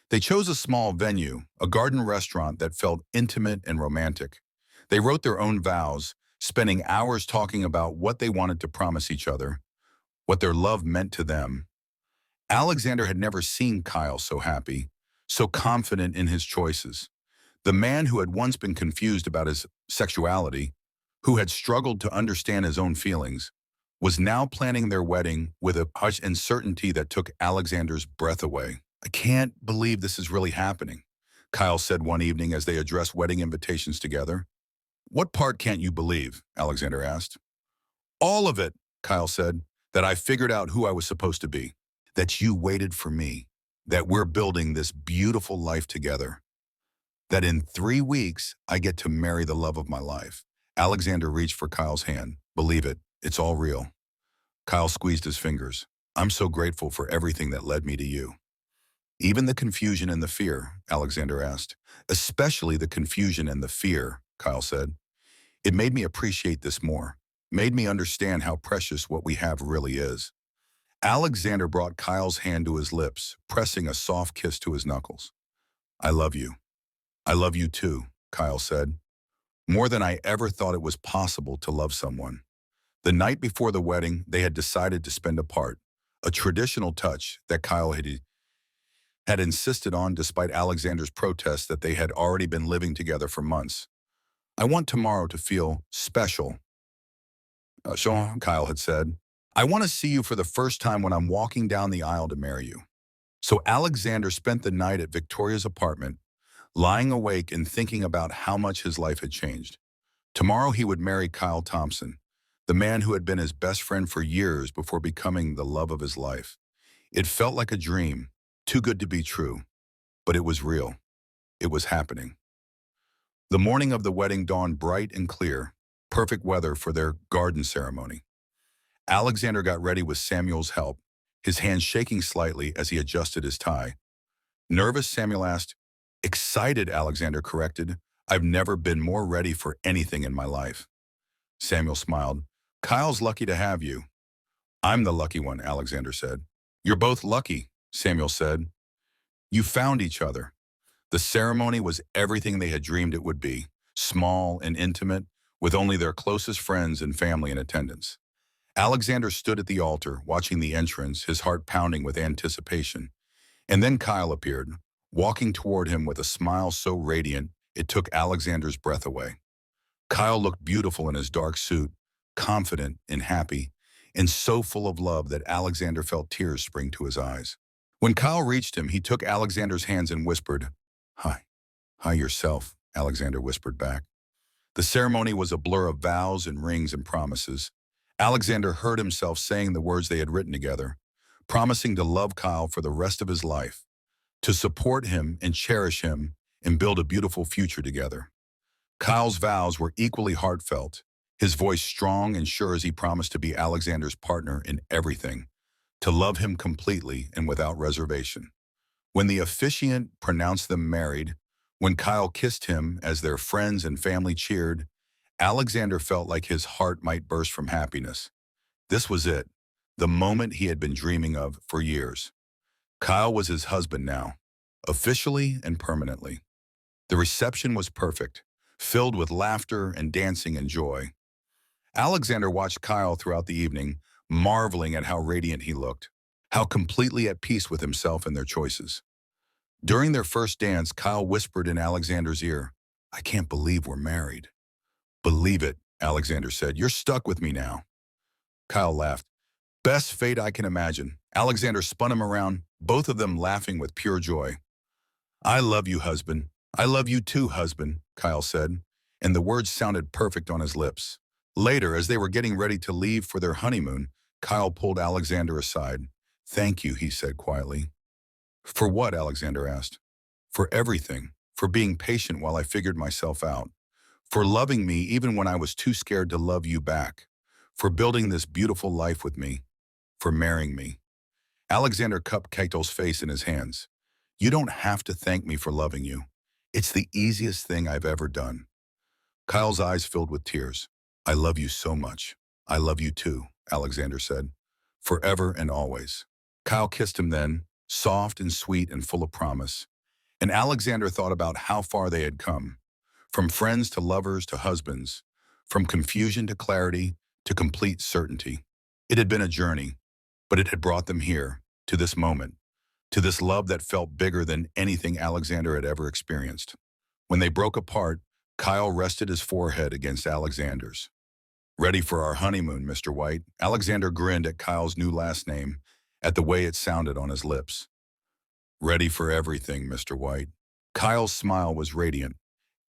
They chose a small venue, a garden restaurant that felt intimate and romantic. They wrote their own vows, spending hours talking about what they wanted to promise each other, what their love meant to them. Alexander had never seen Kyle so happy, so confident in his choices. The man who had once been confused about his sexuality, who had struggled to understand his own feelings, was now planning their wedding with a hush and certainty that took Alexander's breath away. I can't believe this is really happening, Kyle said one evening as they addressed wedding invitations together. What part can't you believe? Alexander asked. All of it, Kyle said, that I figured out who I was supposed to be, that you waited for me, that we're building this beautiful life together, that in 3 weeks I get to marry the love of my life. Alexander reached for Kyle's hand. Believe it, it's all real. Kyle squeezed his fingers. I'm so grateful for everything that led me to you. Even the confusion and the fear, Alexander asked. Especially the confusion and the fear, Kyle said. It made me appreciate this more. made me understand how precious what we have really is. Alexander brought Kyle's hand to his lips, pressing a soft kiss to his knuckles. I love you. I love you too, Kyle said. More than I ever thought it was possible to love someone. The night before the wedding, they had decided to spend apart, a traditional touch that Kyle had insisted on despite Alexander's protest that they had already been living together for months. I want tomorrow to feel special, Sean, Kyle had said. I want to see you for the first time when I'm walking down the aisle to marry you. So Alexander spent the night at Victoria's apartment, lying awake and thinking about how much his life had changed. Tomorrow he would marry Kyle Thompson, the man who had been his best friend for years before becoming the love of his life. It felt like a dream, too good to be true, but it was real. It was happening. The morning of the wedding dawned bright and clear, perfect weather for their garden ceremony. Alexander got ready with Samuel's help, his hands shaking slightly as he adjusted his tie. Nervous, Samuel asked. Excited, Alexander corrected. I've never been more ready for anything in my life. Samuel smiled. Kyle's lucky to have you. I'm the lucky one, Alexander said. You're both lucky, Samuel said. You found each other. The ceremony was everything they had dreamed it would be, small and intimate, with only their closest friends and family in attendance. Alexander stood at the altar, watching the entrance, his heart pounding with anticipation. And then Kyle appeared, walking toward him with a smile so radiant it took Alexander's breath away. Kyle looked beautiful in his dark suit, confident and happy, and so full of love that Alexander felt tears spring to his eyes. When Kyle reached him, he took Alexander's hands and whispered, Hi. Hi yourself, Alexander whispered back. The ceremony was a blur of vows and rings and promises. Alexander heard himself saying the words they had written together, promising to love Kyle for the rest of his life, to support him and cherish him and build a beautiful future together. Kyle's vows were equally heartfelt, his voice strong and sure as he promised to be Alexander's partner in everything, to love him completely and without reservation. When the officiant pronounced them married, when Kyle kissed him as their friends and family cheered, Alexander felt like his heart might burst from happiness. This was it, the moment he had been dreaming of for years. Kyle was his husband now, officially and permanently. The reception was perfect, filled with laughter and dancing and joy. Alexander watched Kyle throughout the evening, marveling at how radiant he looked, how completely at peace with himself and their choices. During their first dance, Kyle whispered in Alexander's ear, I can't believe we're married. Believe it, Alexander said. You're stuck with me now. Kyle laughed. Best fate I can imagine. Alexander spun him around, both of them laughing with pure joy. I love you, husband. I love you too, husband, Kyle said, and the words sounded perfect on his lips. Later, as they were getting ready to leave for their honeymoon, Kyle pulled Alexander aside. Thank you, he said quietly. For what? Alexander asked. For everything. For being patient while I figured myself out. For loving me even when I was too scared to love you back. For building this beautiful life with me. For marrying me. Alexander cupped Kato's face in his hands. You don't have to thank me for loving you. It's the easiest thing I've ever done. Kyle's eyes filled with tears. I love you so much. I love you too, Alexander said. Forever and always. Kyle kissed him then, soft and sweet and full of promise. And Alexander thought about how far they had come. From friends to lovers to husbands. From confusion to clarity to complete certainty. It had been a journey, but it had brought them here, to this moment, to this love that felt bigger than anything Alexander had ever experienced. When they broke apart, Kyle rested his forehead against Alexander's. Ready for our honeymoon, Mr. White? Alexander grinned at Kyle's new last name, at the way it sounded on his lips. Ready for everything, Mr. White. Kyle's smile was radiant.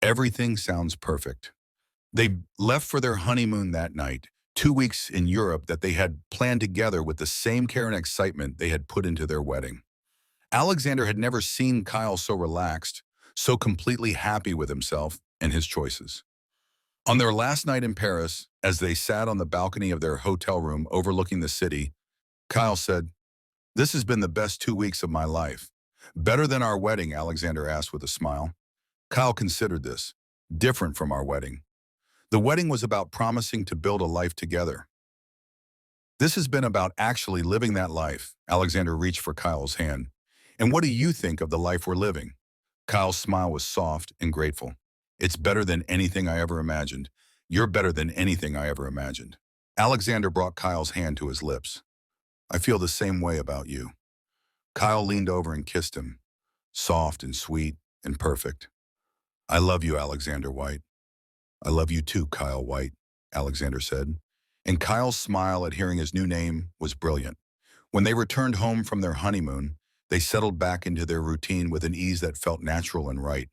Everything sounds perfect. They left for their honeymoon that night, 2 weeks in Europe that they had planned together with the same care and excitement they had put into their wedding. Alexander had never seen Kyle so relaxed, so completely happy with himself and his choices. On their last night in Paris, as they sat on the balcony of their hotel room overlooking the city, Kyle said, This has been the best 2 weeks of my life. Better than our wedding, Alexander asked with a smile. Kyle considered this. Different from our wedding. The wedding was about promising to build a life together. This has been about actually living that life. Alexander reached for Kyle's hand. And what do you think of the life we're living? Kyle's smile was soft and grateful. It's better than anything I ever imagined. You're better than anything I ever imagined. Alexander brought Kyle's hand to his lips. I feel the same way about you. Kyle leaned over and kissed him, soft and sweet and perfect. I love you, Alexander White. I love you too, Kyle White, Alexander said. And Kyle's smile at hearing his new name was brilliant. When they returned home from their honeymoon, they settled back into their routine with an ease that felt natural and right.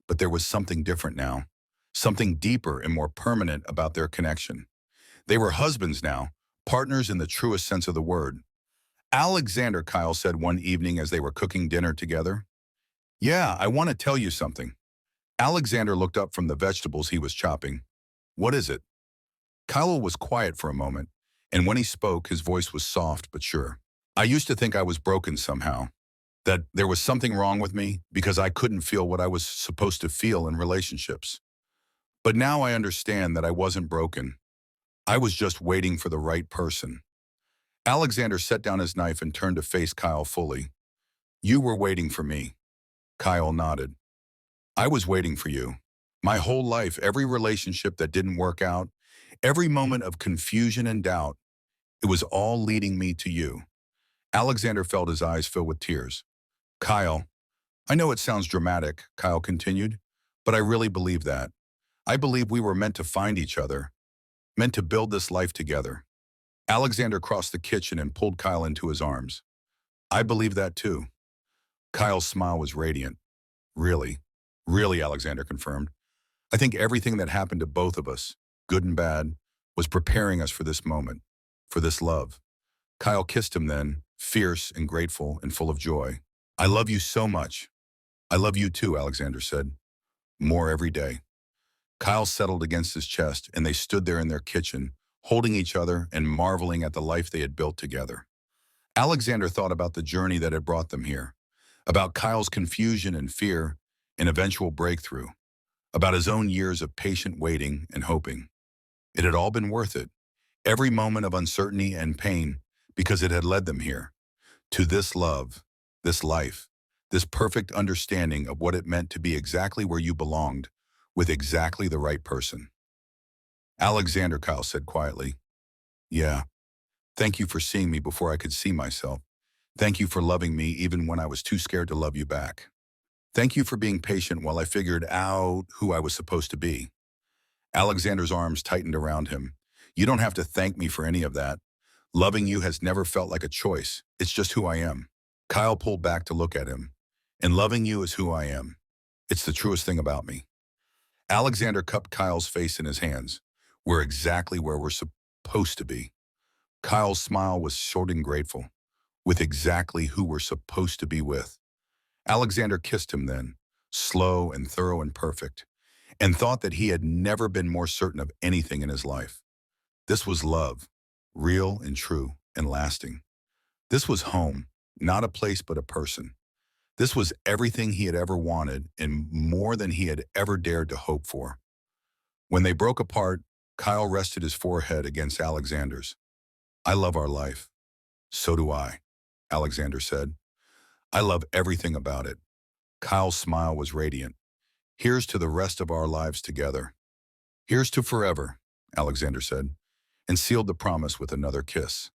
But there was something different now, something deeper and more permanent about their connection. They were husbands now, partners in the truest sense of the word. Alexander, Kyle said one evening as they were cooking dinner together. Yeah, I want to tell you something. Alexander looked up from the vegetables he was chopping. What is it? Kyle was quiet for a moment, and when he spoke, his voice was soft but sure. I used to think I was broken somehow, that there was something wrong with me because I couldn't feel what I was supposed to feel in relationships. But now I understand that I wasn't broken. I was just waiting for the right person. Alexander set down his knife and turned to face Kyle fully. You were waiting for me. Kyle nodded. I was waiting for you. My whole life, every relationship that didn't work out, every moment of confusion and doubt, it was all leading me to you. Alexander felt his eyes fill with tears. Kyle, I know it sounds dramatic, Kyle continued, but I really believe that. I believe we were meant to find each other, meant to build this life together. Alexander crossed the kitchen and pulled Kyle into his arms. I believe that too. Kyle's smile was radiant. Really, really, Alexander confirmed. I think everything that happened to both of us, good and bad, was preparing us for this moment, for this love. Kyle kissed him then, fierce and grateful and full of joy. I love you so much. I love you too, Alexander said. More every day. Kyle settled against his chest, and they stood there in their kitchen, holding each other and marveling at the life they had built together. Alexander thought about the journey that had brought them here, about Kyle's confusion and fear and eventual breakthrough, about his own years of patient waiting and hoping. It had all been worth it, every moment of uncertainty and pain, because it had led them here, to this love, this life, this perfect understanding of what it meant to be exactly where you belonged, with exactly the right person. Alexander, Kyle said quietly. Yeah, thank you for seeing me before I could see myself. Thank you for loving me even when I was too scared to love you back. Thank you for being patient while I figured out who I was supposed to be. Alexander's arms tightened around him. You don't have to thank me for any of that. Loving you has never felt like a choice. It's just who I am. Kyle pulled back to look at him. And loving you is who I am. It's the truest thing about me. Alexander cupped Kyle's face in his hands. We're exactly where we're supposed to be. Kyle's smile was short and grateful, with exactly who we're supposed to be with. Alexander kissed him then, slow and thorough and perfect, and thought that he had never been more certain of anything in his life. This was love, real and true and lasting. This was home, not a place but a person. This was everything he had ever wanted and more than he had ever dared to hope for. When they broke apart, Kyle rested his forehead against Alexander's. I love our life. So do I, Alexander said. I love everything about it. Kyle's smile was radiant. Here's to the rest of our lives together. Here's to forever, Alexander said, and sealed the promise with another kiss.